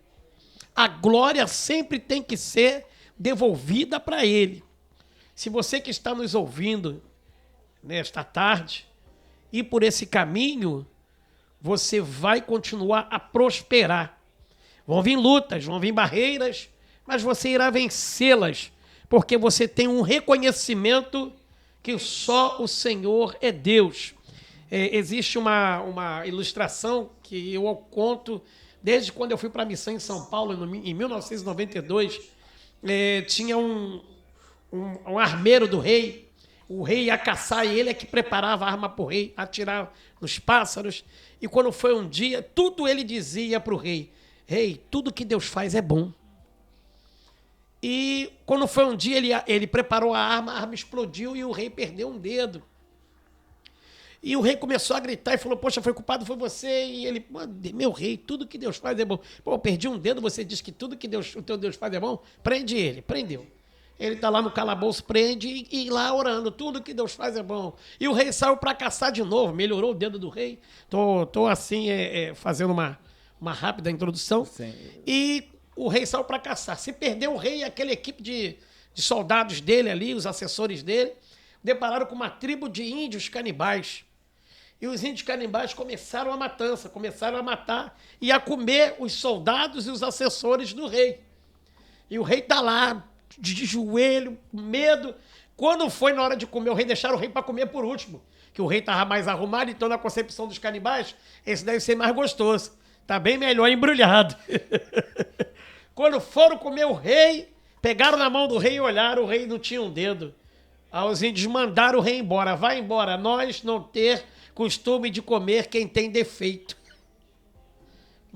A glória sempre tem que ser devolvida para ele. Se você que está nos ouvindo nesta tarde ir por esse caminho, você vai continuar a prosperar. Vão vir lutas, vão vir barreiras, mas você irá vencê-las, porque você tem um reconhecimento que só o Senhor é Deus. Existe uma ilustração que eu conto desde quando eu fui para a missão em São Paulo, em 1992. Tinha um armeiro do rei. O rei ia caçar e ele é que preparava a arma para o rei, atirar nos pássaros. E quando foi um dia, tudo ele dizia para o rei: Rei, tudo que Deus faz é bom. E quando foi um dia, ele preparou a arma explodiu e o rei perdeu um dedo. E o rei começou a gritar e falou, poxa, foi culpado, foi você. E ele, meu rei, tudo que Deus faz é bom. Pô, eu perdi um dedo, você diz que tudo que o teu Deus faz é bom? Prende ele, prendeu. Ele está lá no calabouço, prende e lá orando, tudo que Deus faz é bom. E o rei saiu para caçar de novo, melhorou o dedo do rei. Tô assim, fazendo uma rápida introdução. Sim. E o rei saiu para caçar. Se perdeu o rei e aquela equipe de soldados dele ali, os assessores dele, depararam com uma tribo de índios canibais. E os índios canibais começaram a matança, começaram a matar e a comer os soldados e os assessores do rei. E o rei está lá, de joelho, com medo. Quando foi na hora de comer, o rei deixaram o rei para comer por último. Que o rei estava mais arrumado, então na concepção dos canibais, esse deve ser mais gostoso. Está bem melhor embrulhado. Quando foram comer o rei, pegaram na mão do rei e olharam, o rei não tinha um dedo. Aí os índios mandaram o rei embora. Vai embora, nós não ter costume de comer quem tem defeito.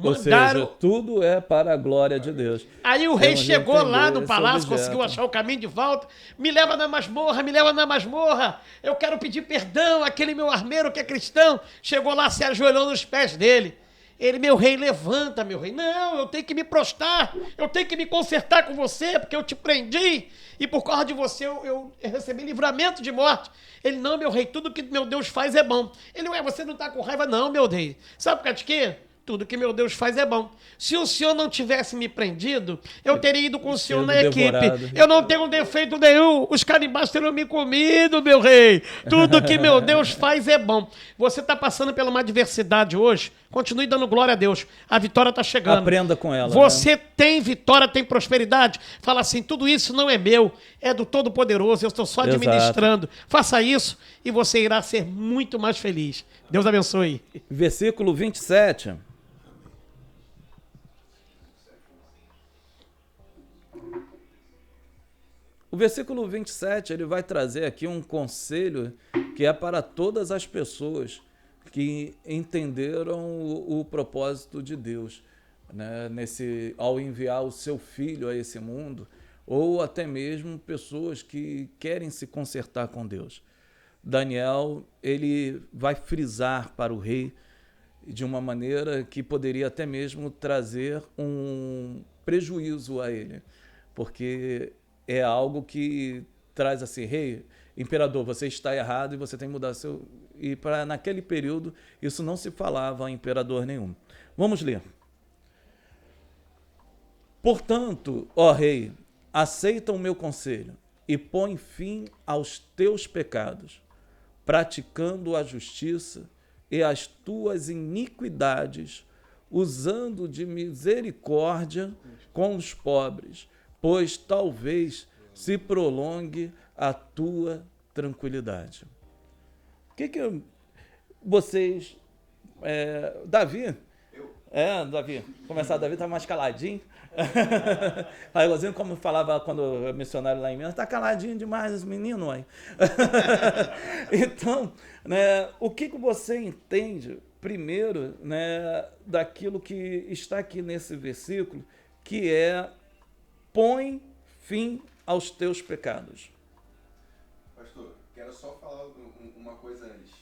Ou seja, tudo é para a glória de Deus. Aí o rei chegou lá no palácio, conseguiu achar o caminho de volta. Me leva na masmorra, me leva na masmorra. Eu quero pedir perdão àquele meu armeiro que é cristão. Chegou lá, se ajoelhou nos pés dele. Ele, meu rei, levanta, meu rei. Não, eu tenho que me prostrar, eu tenho que me consertar com você, porque eu te prendi, e por causa de você eu recebi livramento de morte. Ele, não, meu rei, tudo que meu Deus faz é bom. Ele, você não está com raiva? Não, meu rei. Sabe por causa de quê? Tudo que meu Deus faz é bom. Se o senhor não tivesse me prendido, eu teria ido com o senhor na equipe. Eu não tenho defeito nenhum. Os canibais teriam me comido, meu rei. Tudo que meu Deus faz é bom. Você está passando por uma adversidade hoje. Continue dando glória a Deus. A vitória está chegando. Aprenda com ela. Você tem vitória, tem prosperidade. Fala assim, tudo isso não é meu. É do Todo-Poderoso. Eu estou só administrando. Faça isso e você irá ser muito mais feliz. Deus abençoe. Versículo 27. O versículo 27, ele vai trazer aqui um conselho que é para todas as pessoas que entenderam o propósito de Deus, né? Ao enviar o seu filho a esse mundo, ou até mesmo pessoas que querem se consertar com Deus. Daniel, ele vai frisar para o rei de uma maneira que poderia até mesmo trazer um prejuízo a ele, porque é algo que traz assim, rei, imperador, você está errado e você tem que mudar seu... E naquele período, isso não se falava a imperador nenhum. Vamos ler. Portanto, ó rei, aceita o meu conselho e põe fim aos teus pecados, praticando a justiça e as tuas iniquidades, usando de misericórdia com os pobres, pois talvez se prolongue a tua tranquilidade. O que vocês... Davi? Davi. Começar, Davi tá mais caladinho. Aí, igualzinho como falava quando o missionário lá em Minas, tá caladinho demais esse menino aí. Então, né, o que você entende, primeiro, né, daquilo que está aqui nesse versículo, que é: põe fim aos teus pecados. Pastor, quero só falar uma coisa antes.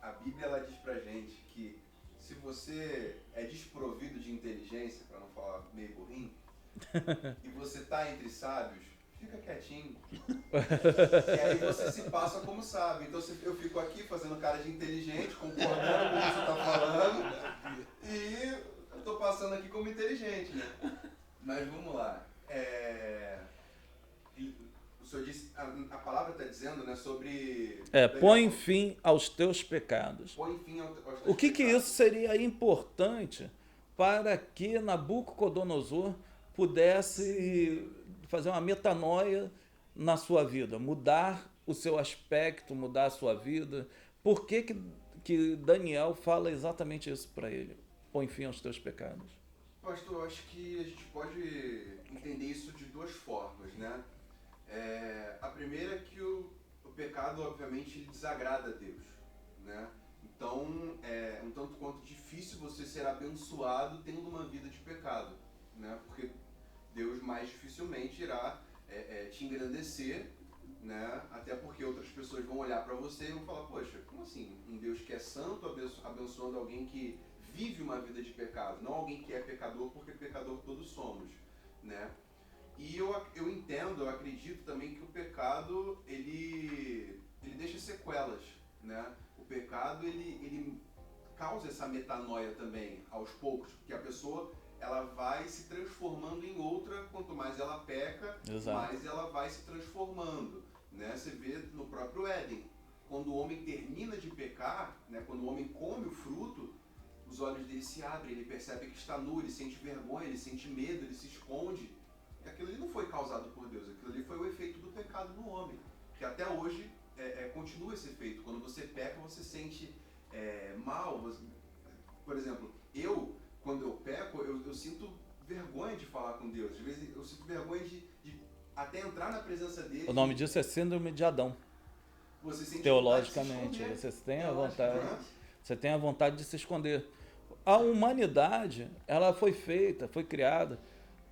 A Bíblia, ela diz pra gente que se você é desprovido de inteligência, para não falar meio burrinho, e você tá entre sábios, fica quietinho. E aí você se passa como sábio. Então eu fico aqui fazendo cara de inteligente, concordando com o que você tá falando, e eu tô passando aqui como inteligente, né? Mas vamos lá. O senhor disse, a palavra está dizendo, né, sobre... põe fim aos teus pecados. Põe fim aos teus pecados. O que isso seria importante para que Nabucodonosor pudesse fazer uma metanoia na sua vida, mudar o seu aspecto, mudar a sua vida? Por que Daniel fala exatamente isso para ele? Põe fim aos teus pecados. Pastor, eu acho que a gente pode entender isso de duas formas, né? A primeira é que o pecado, obviamente, ele desagrada a Deus, né? Então, é um tanto quanto difícil você ser abençoado tendo uma vida de pecado, né? Porque Deus mais dificilmente irá te engrandecer, né? Até porque outras pessoas vão olhar para você e vão falar, poxa, como assim? Um Deus que é santo abençoando alguém que vive uma vida de pecado, não alguém que é pecador, porque pecador todos somos, né? E eu entendo, eu acredito também que o pecado, ele deixa sequelas, né? O pecado, ele causa essa metanoia também, aos poucos, porque a pessoa, ela vai se transformando em outra, quanto mais ela peca, Exato. mais ela vai se transformando, né? Você vê no próprio Éden, quando o homem termina de pecar, né? Quando o homem come o fruto, os olhos dele se abrem, ele percebe que está nu, ele sente vergonha, ele sente medo, ele se esconde. E aquilo ali não foi causado por Deus, aquilo ali foi o efeito do pecado no homem, que até hoje continua esse efeito. Quando você peca, você sente mal. Por exemplo, quando eu peco, eu sinto vergonha de falar com Deus. Às vezes eu sinto vergonha de até entrar na presença dele. O nome disso é síndrome de Adão. Você sente Teologicamente, você tem a vontade, você tem a vontade de se esconder. A humanidade, ela foi feita, foi criada,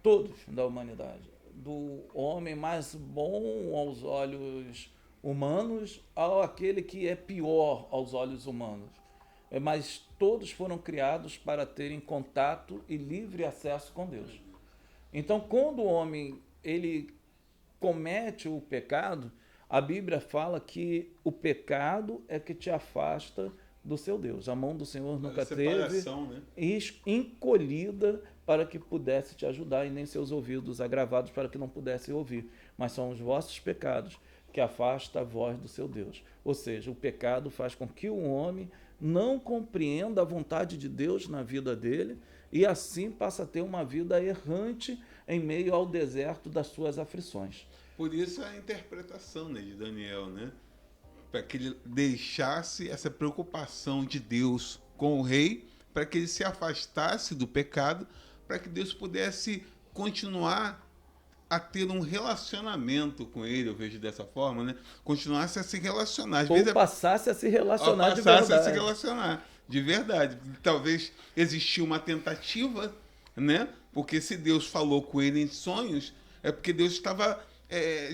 todos da humanidade, do homem mais bom aos olhos humanos ao aquele que é pior aos olhos humanos. Mas todos foram criados para terem contato e livre acesso com Deus. Então, quando o homem ele comete o pecado, a Bíblia fala que o pecado é que te afasta do seu Deus. A mão do Senhor nunca teve né? encolhida para que pudesse te ajudar, e nem seus ouvidos agravados para que não pudesse ouvir. Mas são os vossos pecados que afastam a voz do seu Deus. Ou seja, o pecado faz com que o homem não compreenda a vontade de Deus na vida dele e assim passa a ter uma vida errante em meio ao deserto das suas aflições. Por isso a interpretação, né, de Daniel, né? Para que ele deixasse essa preocupação de Deus com o rei, para que ele se afastasse do pecado, para que Deus pudesse continuar a ter um relacionamento com ele, eu vejo dessa forma, né? Continuasse a se relacionar. Às vezes passasse a se relacionar de verdade. verdade. A se relacionar de verdade. Talvez existia uma tentativa, né? Porque se Deus falou com ele em sonhos, é porque Deus estava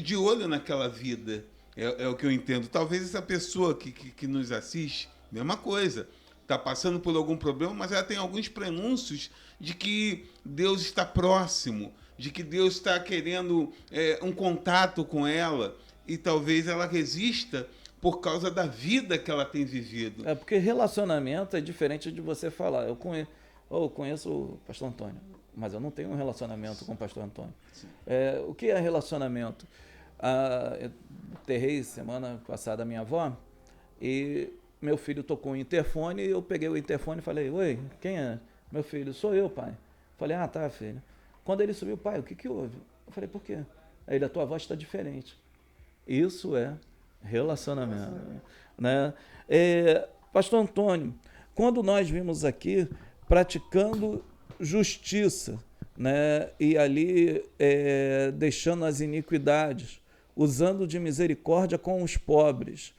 de olho naquela vida. É o que eu entendo. Talvez essa pessoa que nos assiste, mesma coisa, está passando por algum problema, mas ela tem alguns prenúncios de que Deus está próximo, de que Deus está querendo um contato com ela, e talvez ela resista por causa da vida que ela tem vivido. Porque relacionamento é diferente de você falar. Eu conheço o pastor Antônio, mas eu não tenho um relacionamento com o pastor Antônio. O que é relacionamento? Eu enterrei semana passada a minha avó e meu filho tocou o interfone, e eu peguei o interfone e falei: oi, quem é? Meu filho: sou eu, pai. Falei: ah, tá, filho. Quando ele subiu: pai, o que houve? Eu falei: por quê? Aí ele: a tua voz está diferente. Isso é relacionamento. Né? Pastor Antônio, quando nós vimos aqui praticando justiça, né, e ali deixando as iniquidades, usando de misericórdia com os pobres,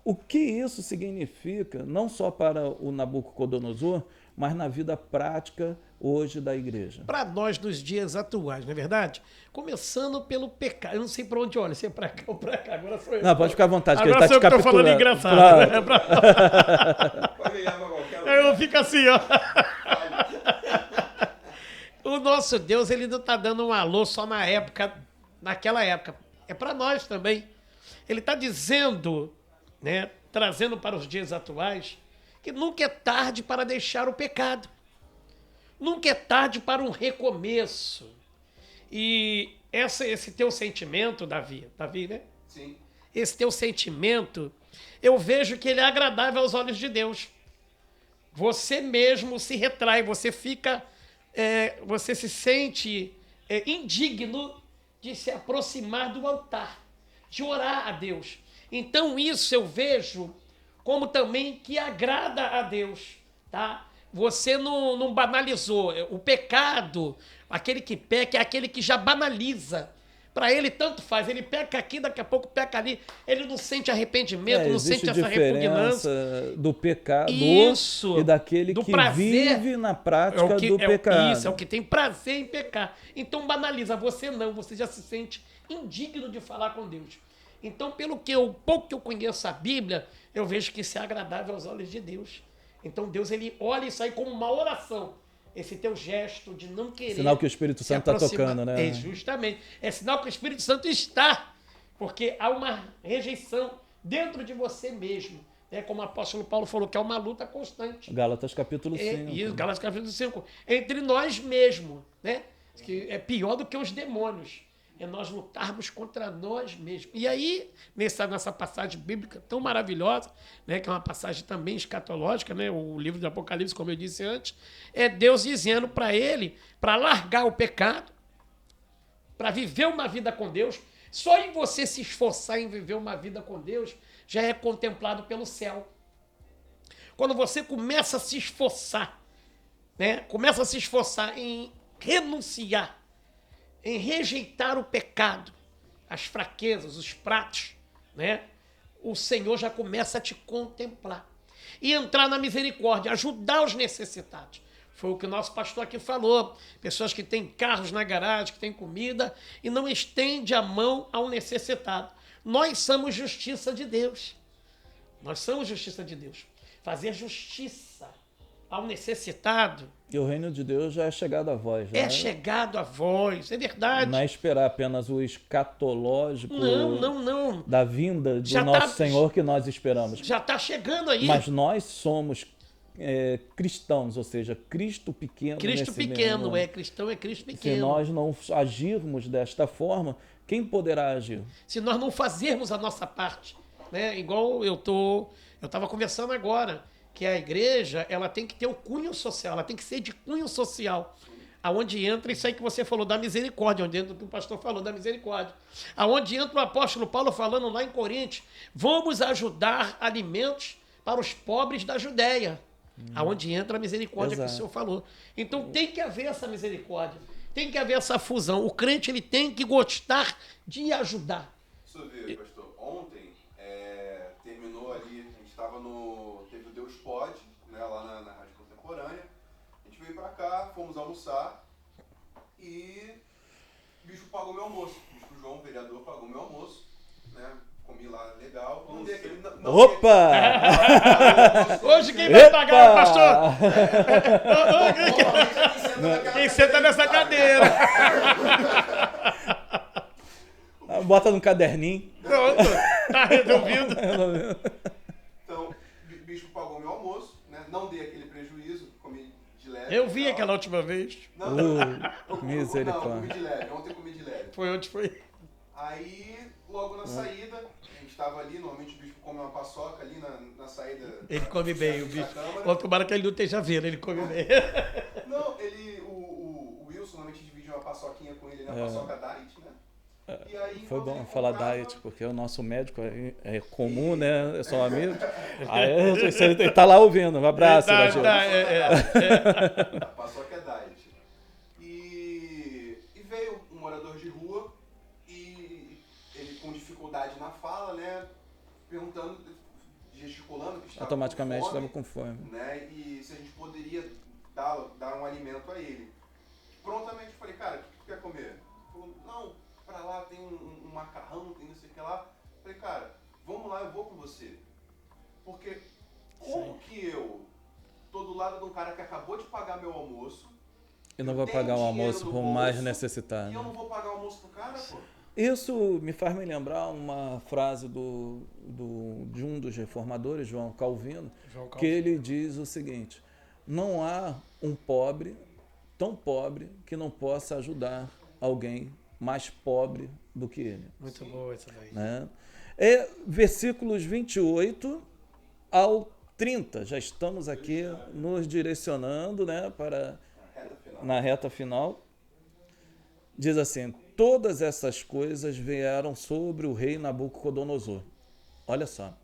o que isso significa, não só para o Nabucodonosor, mas na vida prática hoje da igreja? Para nós nos dias atuais, não é verdade? Começando pelo pecado. Eu não sei para onde olha, se é para cá ou para cá. Agora sou eu. Não, pode ficar à vontade, que agora ele está te capturando. Estou falando engraçado. Né? Eu fico assim, ó. O nosso Deus, ele não está dando um alô só naquela época. É para nós também. Ele está dizendo, né, trazendo para os dias atuais, que nunca é tarde para deixar o pecado. Nunca é tarde para um recomeço. E esse teu sentimento, Davi, né? Sim. Esse teu sentimento, eu vejo que ele é agradável aos olhos de Deus. Você mesmo se retrai, você fica, você se sente indigno de se aproximar do altar, de orar a Deus. Então isso eu vejo como também que agrada a Deus, tá? Você não banalizou. O pecado, aquele que peca, é aquele que já banaliza. Para ele, tanto faz. Ele peca aqui, daqui a pouco peca ali. Ele não sente arrependimento, não sente essa repugnância. Do pecador Isso, e daquele do que prazer, vive na prática do é pecado. Isso, é o que tem prazer em pecar. Então banaliza. Você não, você já se sente indigno de falar com Deus. Então, pelo que pouco que eu conheço a Bíblia, eu vejo que isso é agradável aos olhos de Deus. Então Deus, ele olha isso aí como uma oração. Esse teu gesto de não querer... Sinal que o Espírito Santo está tocando, né? É, justamente. É sinal que o Espírito Santo está. Porque há uma rejeição dentro de você mesmo. Né? Como o apóstolo Paulo falou, que é uma luta constante. Gálatas capítulo 5. Isso, Gálatas capítulo 5. Entre nós mesmos. Né? Que é pior do que os demônios. É nós lutarmos contra nós mesmos. E aí, nessa passagem bíblica tão maravilhosa, né, que é uma passagem também escatológica, né, o livro do Apocalipse, como eu disse antes, é Deus dizendo para ele, para largar o pecado, para viver uma vida com Deus. Só em você se esforçar em viver uma vida com Deus, já é contemplado pelo céu. Quando você começa a se esforçar, né, começa a se esforçar em renunciar, em rejeitar o pecado, as fraquezas, os pratos, né? O Senhor já começa a te contemplar. E entrar na misericórdia, ajudar os necessitados. Foi o que o nosso pastor aqui falou. Pessoas que têm carros na garagem, que têm comida, e não estende a mão ao necessitado. Nós somos justiça de Deus. Nós somos justiça de Deus. Fazer justiça ao necessitado. E o reino de Deus já é chegado a vós. É chegado a vós, é verdade. Não é esperar apenas o escatológico não. da vinda do Já nosso Senhor que nós esperamos. Já está chegando aí. Mas nós somos cristãos, ou seja, Cristo pequeno. Cristo pequeno, cristão é Cristo pequeno. Se nós não agirmos desta forma, quem poderá agir? Se nós não fazermos a nossa parte, né? Igual eu estava conversando agora, que a igreja, ela tem que ter o cunho social, ela tem que ser de cunho social. Aonde entra isso aí que você falou da misericórdia, onde entra o que o pastor falou da misericórdia. Aonde entra o apóstolo Paulo falando lá em Coríntios, vamos ajudar alimentos para os pobres da Judéia. Aonde entra a misericórdia. Exato. Que o senhor falou. Então tem que haver essa misericórdia, tem que haver essa fusão. O crente, ele tem que gostar de ajudar. Isso vê, pastor, ontem terminou ali, a gente estava teve o Deus Pode, né, lá na Rádio Contemporânea. A gente veio pra cá, fomos almoçar e o bispo pagou meu almoço. O bispo João, o vereador, pagou meu almoço, né? Comi lá legal. Não dei aquele. Opa! Hoje quem vai pagar, pastor? Quem senta nessa cadeira? Bota no caderninho. Pronto, tá resolvido. Então, o bispo pagou meu almoço, né? Não dei aquele prejuízo, comi de leve. Eu vi aquela última vez. Misericórdia. Não, comi de leve. Ontem comi de leve. Foi onde foi? Aí, logo na saída, a gente estava ali, normalmente o bispo come uma paçoca ali na saída. Ele come bem, o bicho. Tomara que ele não esteja vendo, ele come bem. Não, o Wilson normalmente divide uma paçoquinha com ele, né? Paçoca diet, né? E aí, foi bom falar diet, porque o nosso médico é comum, né? É só amigo. Aí ele tá lá ouvindo. Um abraço, A paçoca é diet. E veio um morador de rua e ele com dificuldade na fala, né? Perguntando, gesticulando que estava automaticamente estava com fome. Né? E se a gente poderia dar um alimento a ele. Prontamente eu falei, cara, o que tu quer comer? Ele falou, não, pra lá tem um macarrão, tem não sei o que lá. Eu falei, cara, vamos lá, eu vou com você. Porque como que eu tô do lado de um cara que acabou de pagar meu almoço e não vou pagar o almoço pro mais necessitado? E eu não vou pagar o almoço pro cara, pô? Isso me faz me lembrar uma frase de um dos reformadores, João Calvino, que ele diz o seguinte: não há um pobre, tão pobre, que não possa ajudar alguém mais pobre do que ele. Muito boa essa daí. Né? Versículos 28 ao 30, já estamos aqui nos direcionando, né, para na reta final. Diz assim: todas essas coisas vieram sobre o rei Nabucodonosor. Olha só,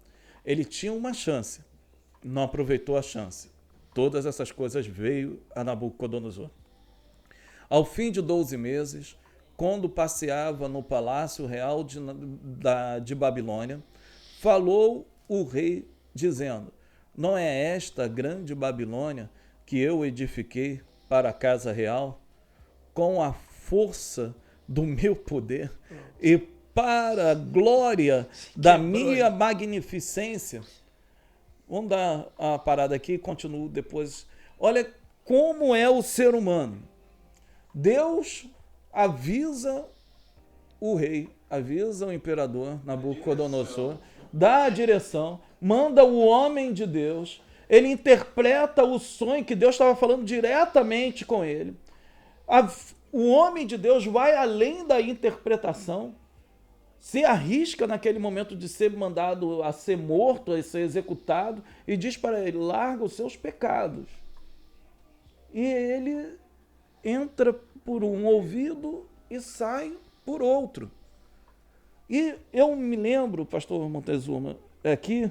ele tinha uma chance, não aproveitou a chance. Todas essas coisas veio a Nabucodonosor. Ao fim de 12 meses, quando passeava no palácio real de Babilônia, falou o rei, dizendo: não é esta grande Babilônia que eu edifiquei para a casa real, com a força do meu poder e para a glória da minha magnificência? Vamos dar a parada aqui e continuo depois. Olha como é o ser humano. Deus avisa o rei, avisa o imperador Nabucodonosor, dá a direção, manda o homem de Deus, ele interpreta o sonho que Deus estava falando diretamente com ele. O homem de Deus vai além da interpretação, se arrisca naquele momento de ser mandado a ser morto, a ser executado, e diz para ele: larga os seus pecados. E ele entra por um ouvido e sai por outro. E eu me lembro, pastor Montezuma, aqui,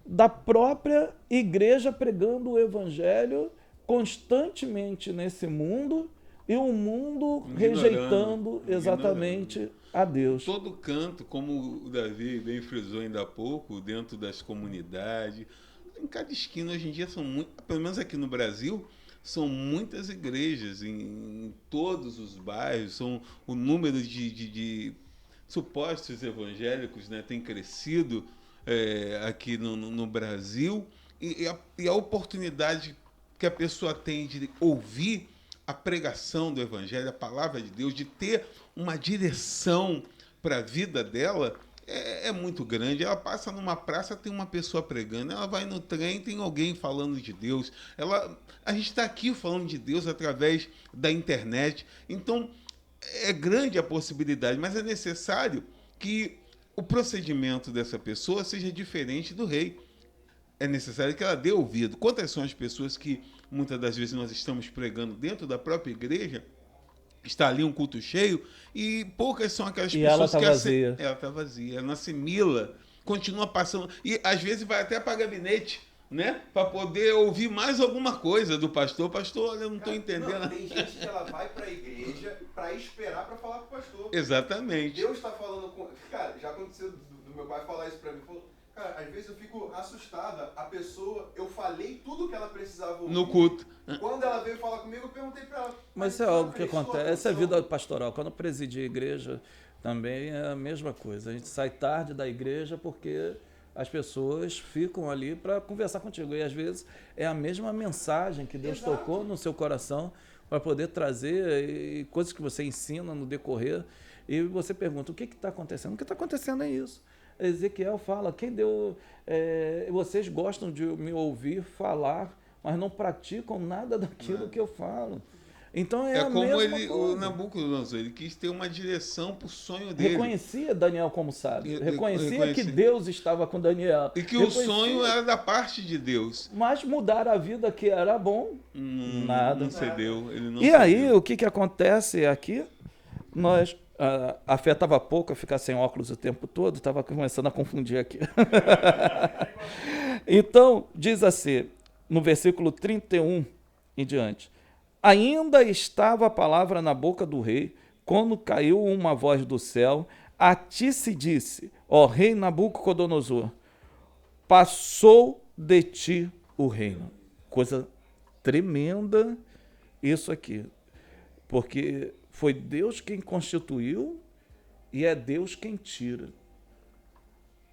da própria igreja pregando o evangelho constantemente nesse mundo, e o mundo rejeitando exatamente a Deus. Todo canto, como o Davi bem frisou ainda há pouco, dentro das comunidades, em cada esquina hoje em dia são muito, pelo menos aqui no Brasil, são muitas igrejas em todos os bairros, o número de supostos evangélicos, né, tem crescido aqui no Brasil, e a oportunidade que a pessoa tem de ouvir a pregação do evangelho, a palavra de Deus, de ter uma direção para a vida dela, é muito grande. Ela passa numa praça, tem uma pessoa pregando, ela vai no trem, tem alguém falando de Deus, a gente está aqui falando de Deus através da internet. Então é grande a possibilidade, mas é necessário que o procedimento dessa pessoa seja diferente do rei. É necessário que ela dê ouvido. Quantas são as pessoas que muitas das vezes nós estamos pregando dentro da própria igreja, está ali um culto cheio, e poucas são aquelas pessoas ela tá que vazia. Ela está vazia, ela não assimila, continua passando, e às vezes vai até para gabinete, né, para poder ouvir mais alguma coisa do pastor. Pastor, olha, eu não estou entendendo. Não, tem gente que ela vai para a igreja para esperar para falar com o pastor. Exatamente. Deus está falando com... Cara, já aconteceu do meu pai falar isso para mim. Falou: cara, às vezes eu fico assustada. A pessoa, eu falei tudo que ela precisava ouvir. No culto. Quando ela veio falar comigo, eu perguntei para ela. Mas isso é algo que acontece. Essa é a vida pastoral. Quando eu presidi a igreja, também é a mesma coisa. A gente sai tarde da igreja porque as pessoas ficam ali para conversar contigo. E às vezes é a mesma mensagem que Deus tocou no seu coração para poder trazer, e coisas que você ensina no decorrer. E você pergunta: o que está acontecendo? O que está acontecendo é isso. Ezequiel fala: quem deu, vocês gostam de me ouvir falar, mas não praticam nada daquilo que eu falo. Então é a como mesma coisa. O Nabucodonosor, ele quis ter uma direção para o sonho dele. Reconhecia Daniel como sábio, reconhecia que Deus estava com Daniel. E que o sonho era da parte de Deus. Mas mudar a vida que era bom, nada. Não cedeu, ele não E cedeu. aí, o que acontece aqui? A fé estava pouca, ficar sem óculos o tempo todo, estava começando a confundir aqui. Então, diz assim, no versículo 31 em diante: ainda estava a palavra na boca do rei, quando caiu uma voz do céu: a ti se disse, ó rei Nabucodonosor, passou de ti o reino. Coisa tremenda isso aqui, porque foi Deus quem constituiu e é Deus quem tira.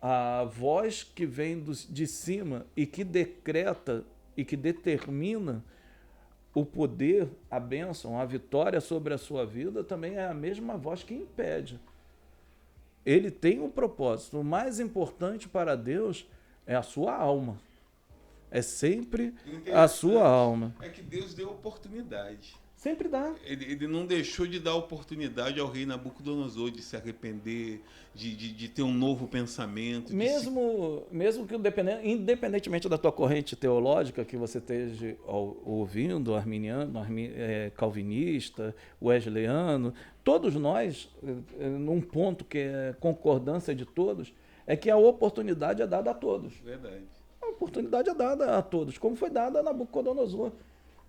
A voz que vem de cima e que decreta e que determina o poder, a bênção, a vitória sobre a sua vida, também é a mesma voz que impede. Ele tem um propósito. O mais importante para Deus é a sua alma. É sempre a sua alma. É que Deus deu oportunidade. Sempre dá. Ele não deixou de dar oportunidade ao rei Nabucodonosor de se arrepender, de ter um novo pensamento. Mesmo que independentemente da tua corrente teológica que você esteja ouvindo, arminiano, calvinista, wesleyano, todos nós, num ponto que é concordância de todos, é que a oportunidade é dada a todos. Verdade. A oportunidade é dada a todos, como foi dada a Nabucodonosor.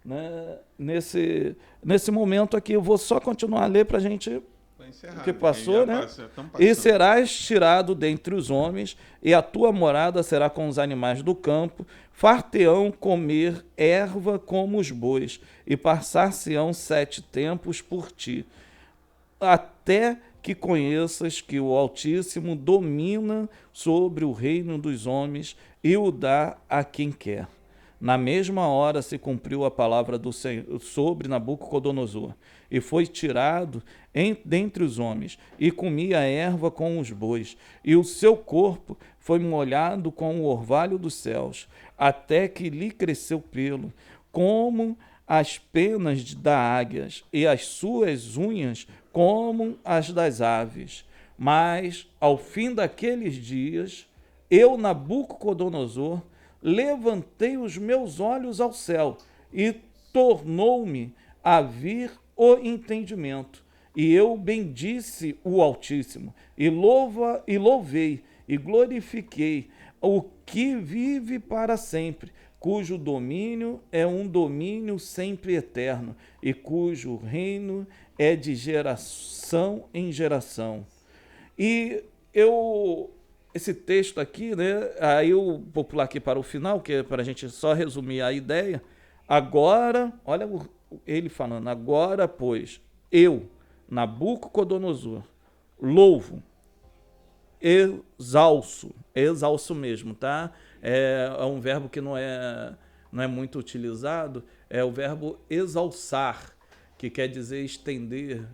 Né? Nesse momento aqui, eu vou só continuar a ler para a gente Vai encerrar, que né? passou, Já né? passa, tamo E passando. serás tirado dentre os homens, e a tua morada será com os animais do campo, far-te-ão comer erva como os bois, e passar-se-ão 7 tempos por ti, até que conheças que o Altíssimo domina sobre o reino dos homens e o dá a quem quer. Na mesma hora se cumpriu a palavra do Senhor sobre Nabucodonosor, e foi tirado dentre os homens, e comia erva com os bois, e o seu corpo foi molhado com o orvalho dos céus, até que lhe cresceu pelo, como as penas da águias, e as suas unhas como as das aves. Mas, ao fim daqueles dias, eu, Nabucodonosor, levantei os meus olhos ao céu, e tornou-me a vir o entendimento. E eu bendisse o Altíssimo, e louvei, e glorifiquei o que vive para sempre, cujo domínio é um domínio sempre eterno, e cujo reino é de geração em geração. E esse texto aqui, né, aí eu vou pular aqui para o final, que é para a gente só resumir a ideia. Agora, olha ele falando, agora, pois, eu, Nabucodonosor, louvo, exalço mesmo, tá? É um verbo que não é muito utilizado, é o verbo exalçar, que quer dizer estender,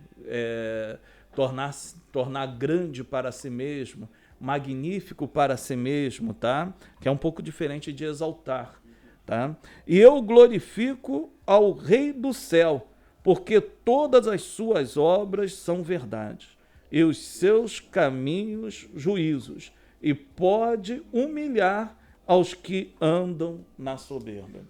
tornar grande para si mesmo, magnífico para si mesmo, tá? Que é um pouco diferente de exaltar, tá? E eu glorifico ao Rei do céu, porque todas as suas obras são verdade, e os seus caminhos juízos, e pode humilhar aos que andam na soberba.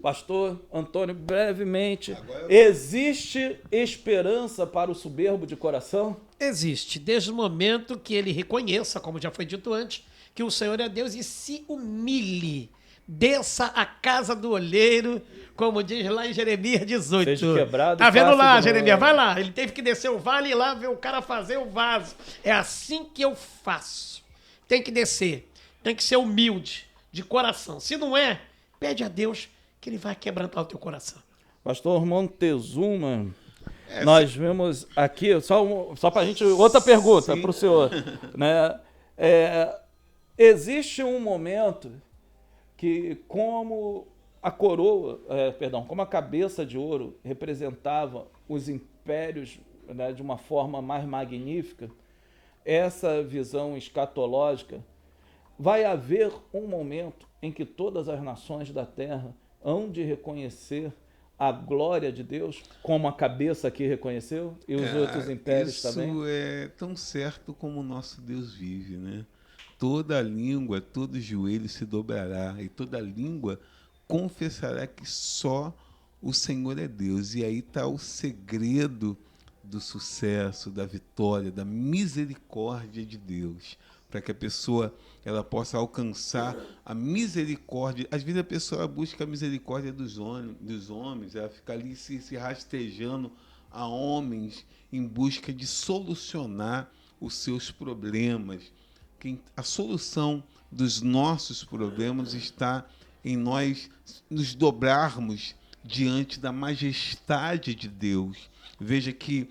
Pastor Antônio, brevemente, existe esperança para o soberbo de coração? Existe, desde o momento que ele reconheça, como já foi dito antes, que o Senhor é Deus e se humilhe, desça a casa do olheiro, como diz lá em Jeremias 18. Seja quebrado, tá vendo lá, fácil, Jeremias? Vai lá, ele teve que descer o vale e ir lá ver o cara fazer o vaso. É assim que eu faço. Tem que descer, tem que ser humilde, de coração. Se não é, pede a Deus que ele vai quebrantar o teu coração. Pastor Montezuma, nós vemos aqui, só para a gente, outra pergunta para o senhor, né? Existe um momento que, como a cabeça de ouro representava os impérios, né, de uma forma mais magnífica, essa visão escatológica, vai haver um momento em que todas as nações da terra hão de reconhecer a glória de Deus, como a cabeça aqui reconheceu, e os outros impérios também? Isso é tão certo como o nosso Deus vive, né? Toda língua, todo joelho se dobrará, e toda língua confessará que só o Senhor é Deus. E aí está o segredo do sucesso, da vitória, da misericórdia de Deus, para que a pessoa ela possa alcançar a misericórdia. Às vezes a pessoa busca a misericórdia dos homens, ela fica ali se rastejando a homens em busca de solucionar os seus problemas. A solução dos nossos problemas está em nós nos dobrarmos diante da majestade de Deus. Veja que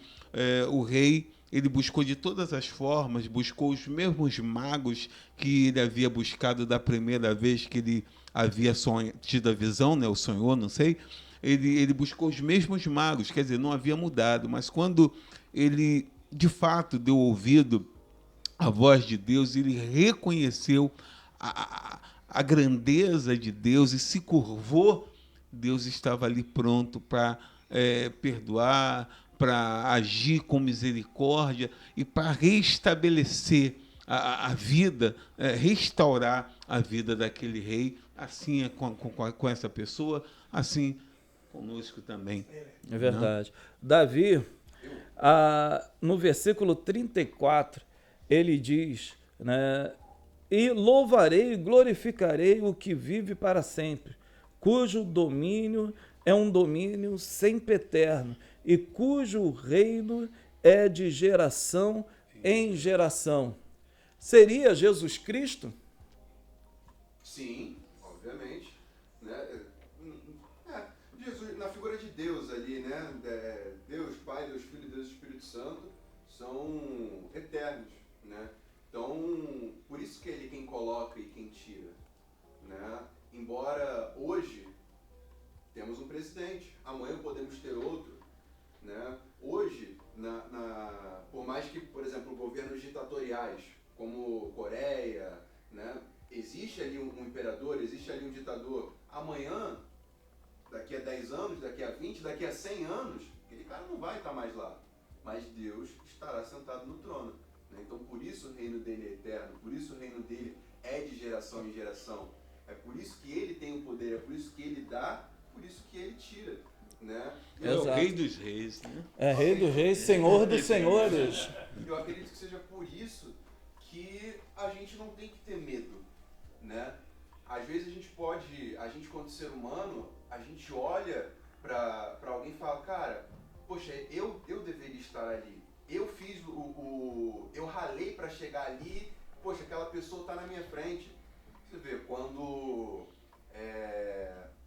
o rei, ele buscou de todas as formas, buscou os mesmos magos que ele havia buscado da primeira vez que ele havia tido a visão, né, o sonhou, não sei. Ele buscou os mesmos magos, quer dizer, não havia mudado, mas quando ele, de fato, deu ouvido à voz de Deus, ele reconheceu a grandeza de Deus e se curvou, Deus estava ali pronto para perdoar, para agir com misericórdia e para restabelecer a vida, restaurar a vida daquele rei. Assim é com essa pessoa, assim conosco também. É verdade. Não? Davi, no versículo 34, ele diz, né, e louvarei e glorificarei o que vive para sempre, cujo domínio é um domínio sempre eterno, e cujo reino é de geração em geração. Seria Jesus Cristo? Sim, obviamente. Né? Jesus, na figura de Deus ali, né? Deus Pai, Deus Filho e Deus Espírito Santo são eternos, né? Então, por isso que ele é quem coloca e quem tira, né? Embora hoje temos um presidente, amanhã podemos ter outro, né? Hoje, por mais que, por exemplo, governos ditatoriais, como Coreia, né? Existe ali um imperador, existe ali um ditador. Amanhã, daqui a 10 anos, daqui a 20, daqui a 100 anos, aquele cara não vai estar mais lá. Mas Deus estará sentado no trono. Né? Então, por isso o reino dele é eterno, por isso o reino dele é de geração em geração. É por isso que ele tem o poder, é por isso que ele dá, por isso que ele tira. Né? É o rei dos reis, né? É rei dos reis, senhor dos senhores. Eu acredito que seja por isso que a gente não tem que ter medo. Né? Às vezes a gente quando ser humano, a gente olha para alguém e fala, cara, poxa, eu deveria estar ali. Eu fiz eu ralei para chegar ali, poxa, aquela pessoa está na minha frente. Você vê, quando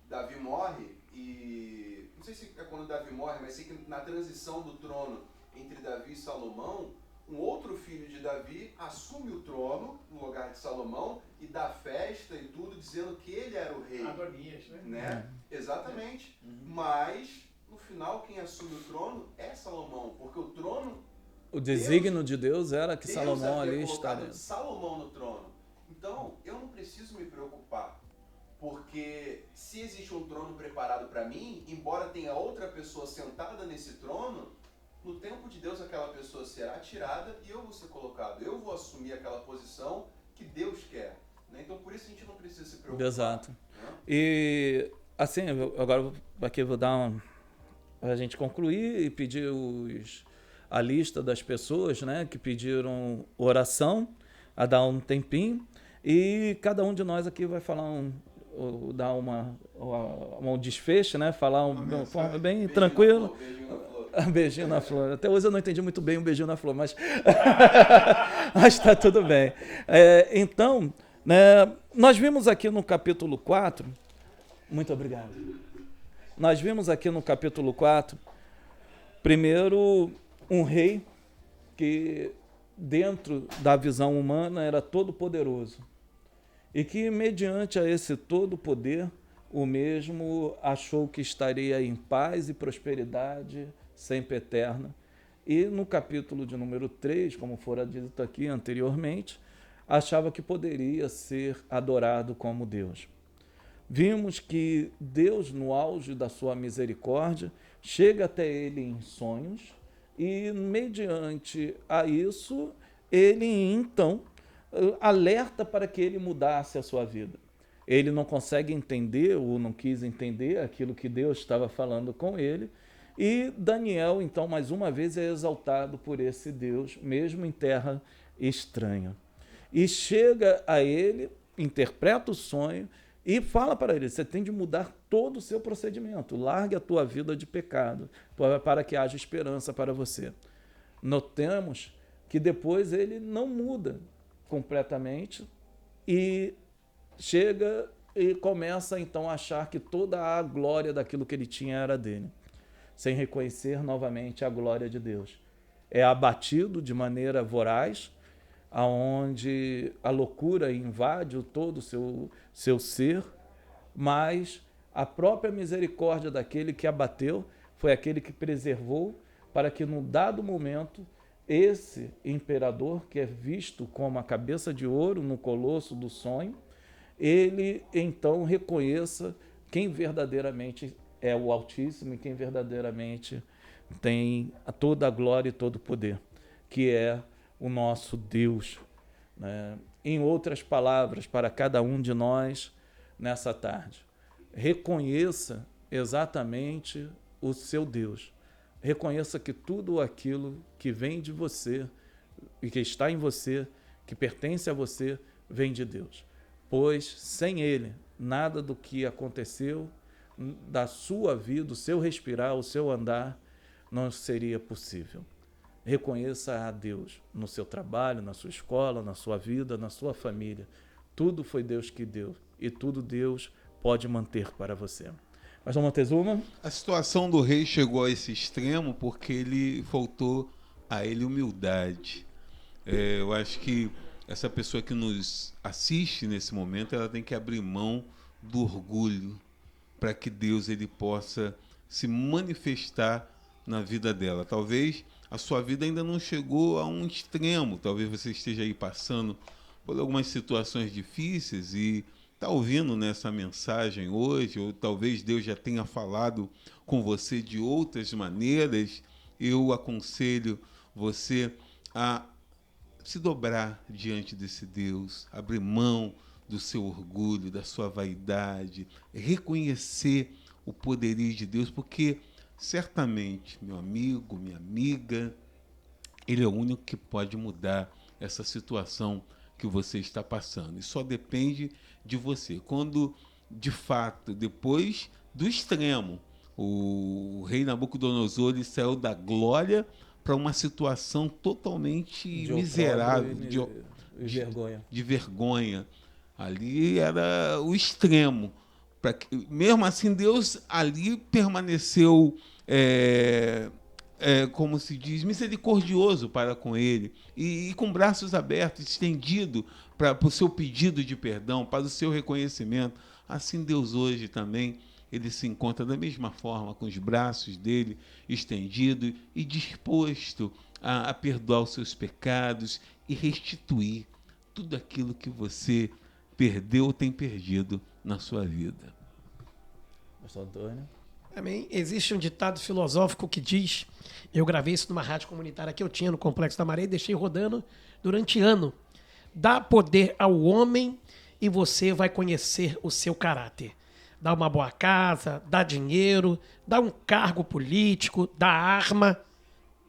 Davi morre, e não sei se é quando Davi morre, mas sei que na transição do trono entre Davi e Salomão, um outro filho de Davi assume o trono no lugar de Salomão e dá festa e tudo, dizendo que ele era o rei. Adonias, né? Exatamente. Mas, no final, quem assume o trono é Salomão, porque o trono... O desígnio de Deus era que Deus Salomão havia ali colocado estaria. Salomão no trono. Então, eu não preciso me preocupar, porque se existe um trono preparado para mim, embora tenha outra pessoa sentada nesse trono, no tempo de Deus aquela pessoa será tirada e eu vou ser colocado. Eu vou assumir aquela posição que Deus quer. Né? Então, por isso a gente não precisa se preocupar. Exato. Né? E, assim, agora aqui eu vou dar a gente concluir e pedir a lista das pessoas, né, que pediram oração, a dar um tempinho. E cada um de nós aqui vai falar dar um desfecho, né? Falar bem tranquilo. Beijinho na flor. Até hoje eu não entendi muito bem um beijinho na flor, mas mas está tudo bem. Então, né, nós vimos aqui no capítulo 4, muito obrigado. Nós vimos aqui no capítulo 4, primeiro, um rei que, dentro da visão humana, era todo poderoso. E que, mediante a esse todo poder, o mesmo achou que estaria em paz e prosperidade sempre eterna. E no capítulo de número 3, como fora dito aqui anteriormente, achava que poderia ser adorado como Deus. Vimos que Deus, no auge da sua misericórdia, chega até ele em sonhos e, mediante a isso, ele então alerta para que ele mudasse a sua vida. Ele não consegue entender ou não quis entender aquilo que Deus estava falando com ele. E Daniel, então, mais uma vez é exaltado por esse Deus, mesmo em terra estranha. E chega a ele, interpreta o sonho e fala para ele, você tem de mudar todo o seu procedimento, largue a tua vida de pecado, para que haja esperança para você. Notamos que depois ele não muda completamente e chega e começa então a achar que toda a glória daquilo que ele tinha era dele, sem reconhecer novamente a glória de Deus. É abatido de maneira voraz, aonde a loucura invade todo o seu ser, mas a própria misericórdia daquele que abateu foi aquele que preservou para que, num dado momento, esse imperador, que é visto como a cabeça de ouro no colosso do sonho, ele então reconheça quem verdadeiramente é o Altíssimo e quem verdadeiramente tem toda a glória e todo o poder, que é o nosso Deus. Né? Em outras palavras, para cada um de nós nessa tarde, reconheça exatamente o seu Deus. Reconheça que tudo aquilo que vem de você e que está em você, que pertence a você, vem de Deus. Pois sem Ele, nada do que aconteceu da sua vida, o seu respirar, o seu andar, não seria possível. Reconheça a Deus no seu trabalho, na sua escola, na sua vida, na sua família. Tudo foi Deus que deu e tudo Deus pode manter para você. Pastor Montezuma? A situação do rei chegou a esse extremo porque ele faltou a ele humildade. Eu acho que essa pessoa que nos assiste nesse momento, ela tem que abrir mão do orgulho para que Deus ele possa se manifestar na vida dela. Talvez a sua vida ainda não chegou a um extremo, talvez você esteja aí passando por algumas situações difíceis e está ouvindo nessa mensagem hoje, ou talvez Deus já tenha falado com você de outras maneiras. Eu aconselho você a se dobrar diante desse Deus, abrir mão do seu orgulho, da sua vaidade, reconhecer o poderio de Deus, porque certamente, meu amigo, minha amiga, Ele é o único que pode mudar essa situação que você está passando. E só depende de você. Quando, de fato, depois do extremo, o rei Nabucodonosor ele saiu da glória para uma situação totalmente miserável, de vergonha. Ali era o extremo. Mesmo assim, Deus ali permaneceu, como se diz, misericordioso para com ele e com braços abertos, estendido para o seu pedido de perdão, para o seu reconhecimento. Assim, Deus hoje também, ele se encontra da mesma forma, com os braços dele estendidos e disposto a perdoar os seus pecados e restituir tudo aquilo que você perdeu ou tem perdido na sua vida. Pastor Antônio? Amém. Existe um ditado filosófico que diz, eu gravei isso numa rádio comunitária que eu tinha no Complexo da Maré e deixei rodando durante ano. Dá poder ao homem e você vai conhecer o seu caráter. Dá uma boa casa, dá dinheiro, dá um cargo político, dá arma,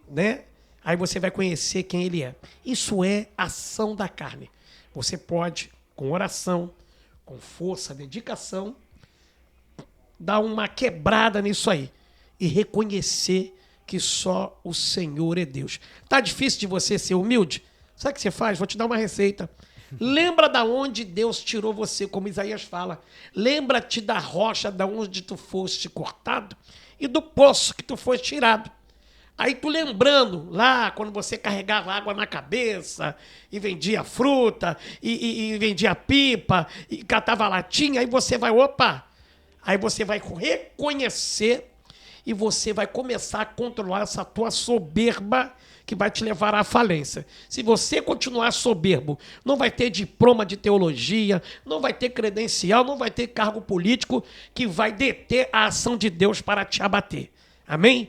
né? Aí você vai conhecer quem ele é. Isso é ação da carne. Você pode, com oração, com força, dedicação, dar uma quebrada nisso aí e reconhecer que só o Senhor é Deus. Tá difícil de você ser humilde? Sabe o que você faz? Vou te dar uma receita. Lembra da onde Deus tirou você, como Isaías fala. Lembra-te da rocha da onde tu foste cortado e do poço que tu foste tirado. Aí tu lembrando, lá quando você carregava água na cabeça e vendia fruta e vendia pipa e catava latinha, aí você vai, opa, aí você vai reconhecer e você vai começar a controlar essa tua soberba que vai te levar à falência. Se você continuar soberbo, não vai ter diploma de teologia, não vai ter credencial, não vai ter cargo político que vai deter a ação de Deus para te abater. Amém?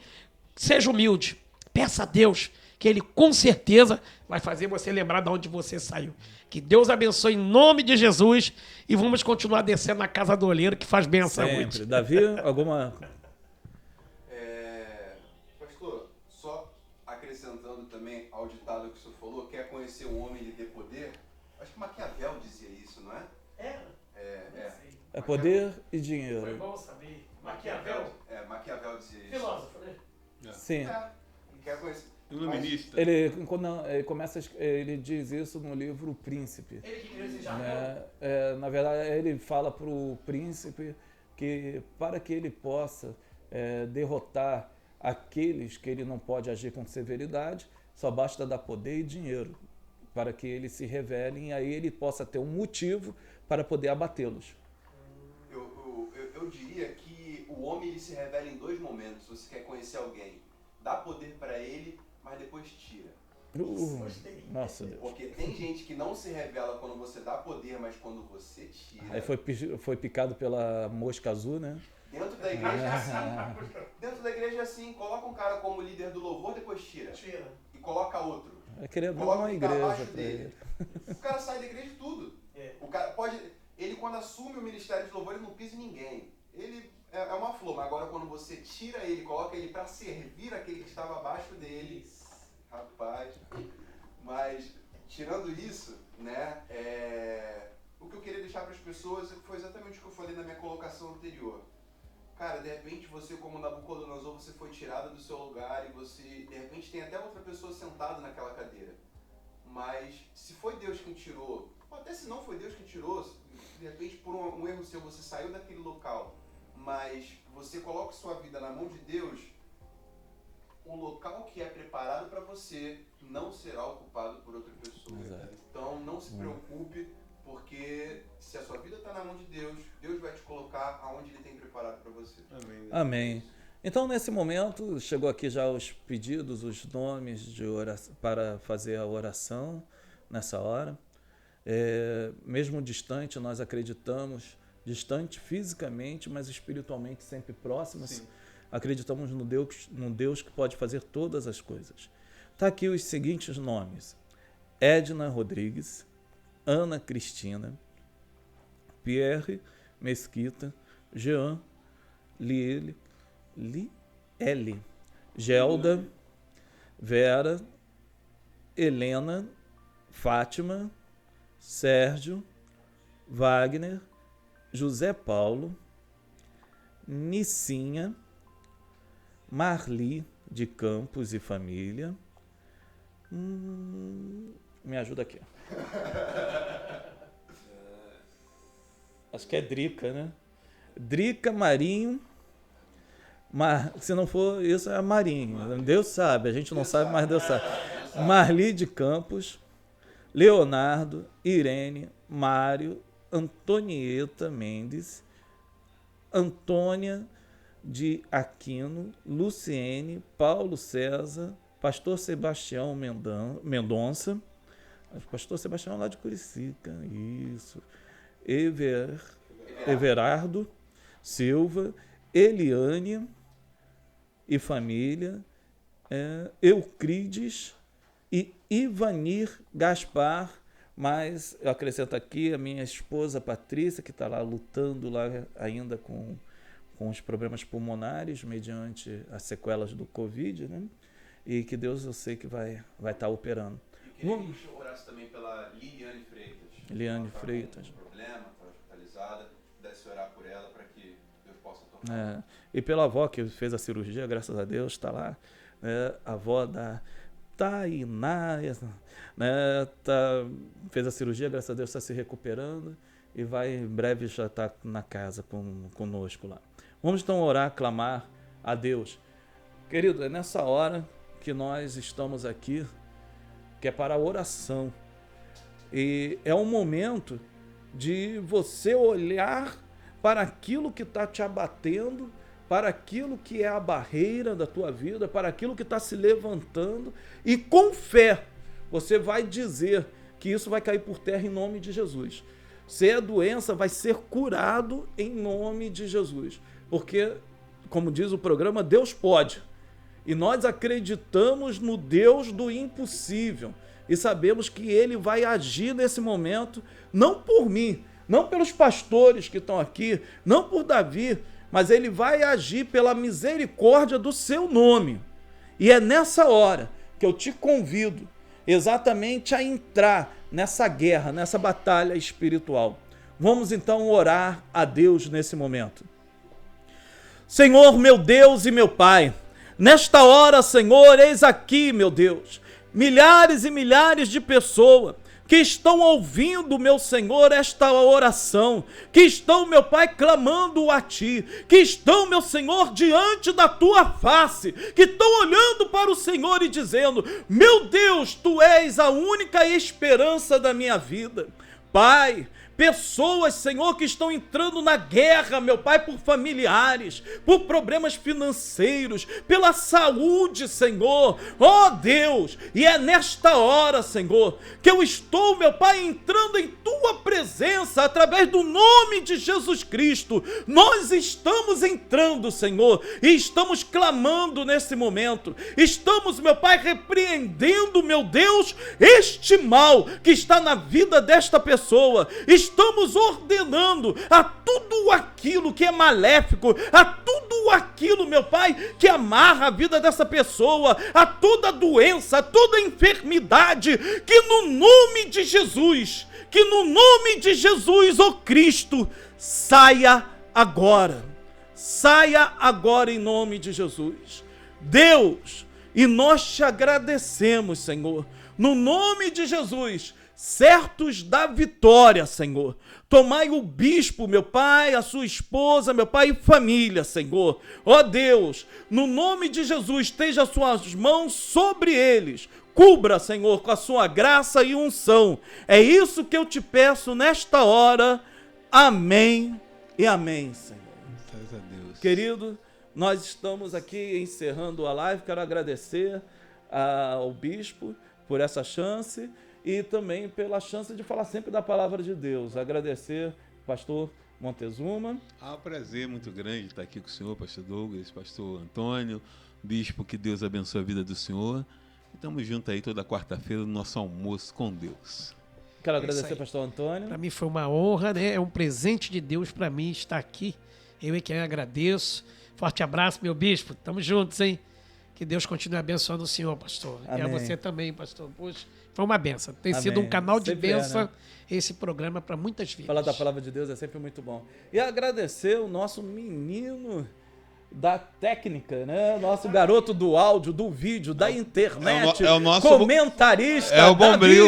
Seja humilde. Peça a Deus que Ele com certeza vai fazer você lembrar de onde você saiu. Que Deus abençoe em nome de Jesus e vamos continuar descendo na casa do olheiro que faz bem à saúde. Sempre. Davi, alguma... Pastor, só acrescentando também ao ditado que o senhor falou, quer conhecer o homem e lhe dê poder? Acho que Maquiavel dizia isso, não é? É poder e dinheiro. Foi bom saber. Maquiavel? Maquiavel dizia isso. Filósofo, né? Sim. Quer conhecer... Iluminista. Ele diz isso no livro O Príncipe. Ele que criou esse jargão. Né? Na verdade, ele fala para o príncipe que para que ele possa derrotar aqueles que ele não pode agir com severidade, só basta dar poder e dinheiro para que eles se revelem e aí ele possa ter um motivo para poder abatê-los. Eu diria que o homem ele se revela em dois momentos. Você quer conhecer alguém, dá poder para ele, mas depois tira. Nossa Deus. Porque tem gente que não se revela quando você dá poder, mas quando você tira. Aí foi picado pela mosca azul, né? Dentro da igreja é assim. Dentro da igreja é assim. Coloca um cara como líder do louvor, depois tira. E coloca outro. É querer dar Coloca uma um que tá igreja abaixo para dele. ele. O cara sai da igreja de tudo. O cara pode... Ele, quando assume o ministério de louvor, ele não pisa em ninguém. Ele é uma flor, mas agora quando você tira ele, coloca ele para servir aquele que estava abaixo dele, rapaz. Mas, tirando isso, né, o que eu queria deixar para as pessoas foi exatamente o que eu falei na minha colocação anterior. cara, de repente você, como Nabucodonosor, você foi tirado do seu lugar e você, de repente, tem até outra pessoa sentada naquela cadeira. Mas se foi Deus quem tirou, ou até se não foi Deus quem tirou, de repente por um erro seu você saiu daquele local, mas você coloca sua vida na mão de Deus, o local que é preparado para você não será ocupado por outra pessoa. Exato. Então não se preocupe, porque se a sua vida está na mão de Deus, Deus vai te colocar aonde Ele tem preparado para você. Amém. Amém. Então, nesse momento, chegou aqui já os pedidos, os nomes de oração, para fazer a oração nessa hora. Mesmo distante, nós acreditamos, distante fisicamente, mas espiritualmente sempre próximos. Sim. Acreditamos no Deus que pode fazer todas as coisas. Está aqui os seguintes nomes: Edna Rodrigues, Ana Cristina, Pierre Mesquita, Jean Liele, Gelda, Vera, Helena, Fátima, Sérgio, Wagner, José Paulo, Nicinha, Marli de Campos e família. Me ajuda aqui. Acho que é Drica, né? Drica, Marinho. Se não for isso, é Marinho. Deus sabe, a gente não sabe, mas Deus sabe. Marli de Campos, Leonardo, Irene, Mário, Antonieta Mendes, Antônia de Aquino, Luciene, Paulo César, Pastor Sebastião Mendonça, Pastor Sebastião lá de Curicica, isso, Everardo Silva, Eliane e família, Eucrides e Ivanir Gaspar, mas eu acrescento aqui a minha esposa Patrícia, que está lá lutando lá ainda com os problemas pulmonares, mediante as sequelas do Covid, né? E que Deus, eu sei que vai estar operando. E queria que a gente orasse também pela Liliane Freitas. Liliane Freitas. Com problema, está hospitalizada, pudesse orar por ela para que Deus possa tocar. E pela avó que fez a cirurgia, graças a Deus, está lá. A avó da Tainá, né, fez a cirurgia, graças a Deus está se recuperando e vai em breve já estar na casa conosco lá. Vamos então orar, clamar a Deus. Querido, é nessa hora que nós estamos aqui, que é para a oração. E é um momento de você olhar para aquilo que está te abatendo, para aquilo que é a barreira da tua vida, para aquilo que está se levantando, e com fé você vai dizer que isso vai cair por terra em nome de Jesus. Se é doença, vai ser curado em nome de Jesus. Porque, como diz o programa, Deus pode. E nós acreditamos no Deus do impossível. E sabemos que Ele vai agir nesse momento, não por mim, não pelos pastores que estão aqui, não por Davi, mas Ele vai agir pela misericórdia do seu nome. E é nessa hora que eu te convido exatamente a entrar nessa guerra, nessa batalha espiritual. Vamos então orar a Deus nesse momento. Senhor, meu Deus e meu Pai, nesta hora, Senhor, eis aqui, meu Deus, milhares e milhares de pessoas que estão ouvindo, meu Senhor, esta oração, que estão, meu Pai, clamando a Ti, que estão, meu Senhor, diante da Tua face, que estão olhando para o Senhor e dizendo: meu Deus, Tu és a única esperança da minha vida. Pai, pessoas, Senhor, que estão entrando na guerra, meu Pai, por familiares, por problemas financeiros, pela saúde, Senhor, ó Deus, e é nesta hora, Senhor, que eu estou, meu Pai, entrando em Tua presença, através do nome de Jesus Cristo. Nós estamos entrando, Senhor, e estamos clamando nesse momento, estamos, meu Pai, repreendendo, meu Deus, este mal que está na vida desta pessoa. Estamos ordenando a tudo aquilo que é maléfico, a tudo aquilo, meu Pai, que amarra a vida dessa pessoa, a toda doença, a toda enfermidade, que no nome de Jesus, ó Cristo, saia agora. saia agora em nome de Jesus. Deus, e nós te agradecemos, Senhor, no nome de Jesus, certos da vitória, Senhor. Tomai o bispo, meu Pai, a sua esposa, meu Pai, e família, Senhor. Ó Deus, no nome de Jesus, esteja as suas mãos sobre eles. Cubra, Senhor, com a sua graça e unção. É isso que eu te peço nesta hora. Amém e amém, Senhor. Graças a Deus. Querido, nós estamos aqui encerrando a live. Quero agradecer ao bispo por essa chance e também pela chance de falar sempre da palavra de Deus. Agradecer ao pastor Montezuma. Um prazer muito grande estar aqui com o senhor, pastor Douglas, pastor Antônio, bispo, que Deus abençoe a vida do senhor. Estamos juntos aí toda quarta-feira no nosso almoço com Deus. Quero agradecer ao pastor Antônio. Para mim foi uma honra, né? É um presente de Deus para mim estar aqui. Eu é que agradeço. Forte abraço, meu bispo. Tamo juntos, hein? Que Deus continue abençoando o senhor, pastor. Amém. E a você também, pastor. Poxa, foi uma benção. Tem sido um Amém. canal de Sempre bênção né? esse programa para muitas vidas. Falar da palavra de Deus é sempre muito bom. E agradecer o nosso menino da técnica, né? Nosso garoto do áudio, do vídeo, da internet, é o nosso comentarista. é o Bombril.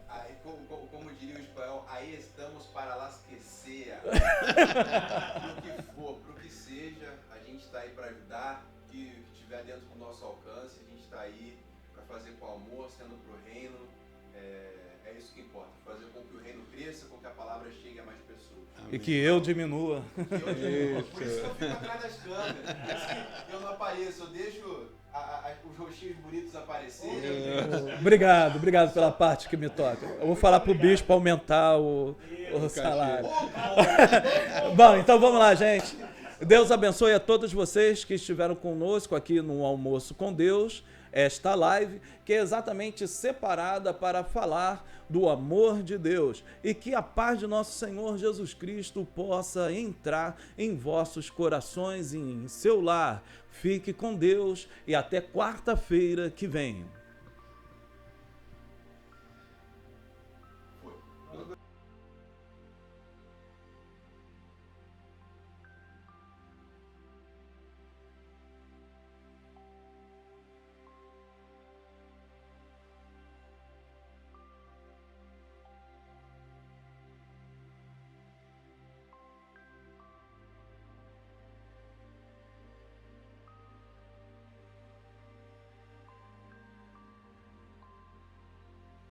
Aí, como diria o espanhol, aí estamos para las que sea. Pro que for, pro que seja, a gente está aí para ajudar, que estiver dentro do nosso alcance, a gente está aí para fazer com amor, sendo pro reino. É isso que importa, fazer com que o reino cresça, com que a palavra chegue a mais pessoas. E que eu diminua. Por isso que eu fico atrás das câmeras, por isso que eu não apareço, eu deixo os rostinhos bonitos aparecerem. Obrigado pela parte que me toca. Eu vou falar pro bispo aumentar o salário. Bom, então vamos lá, gente. Deus abençoe a todos vocês que estiveram conosco aqui no Almoço com Deus, esta live, que é exatamente separada para falar do amor de Deus, e que a paz de nosso Senhor Jesus Cristo possa entrar em vossos corações e em seu lar. Fique com Deus e até quarta-feira que vem.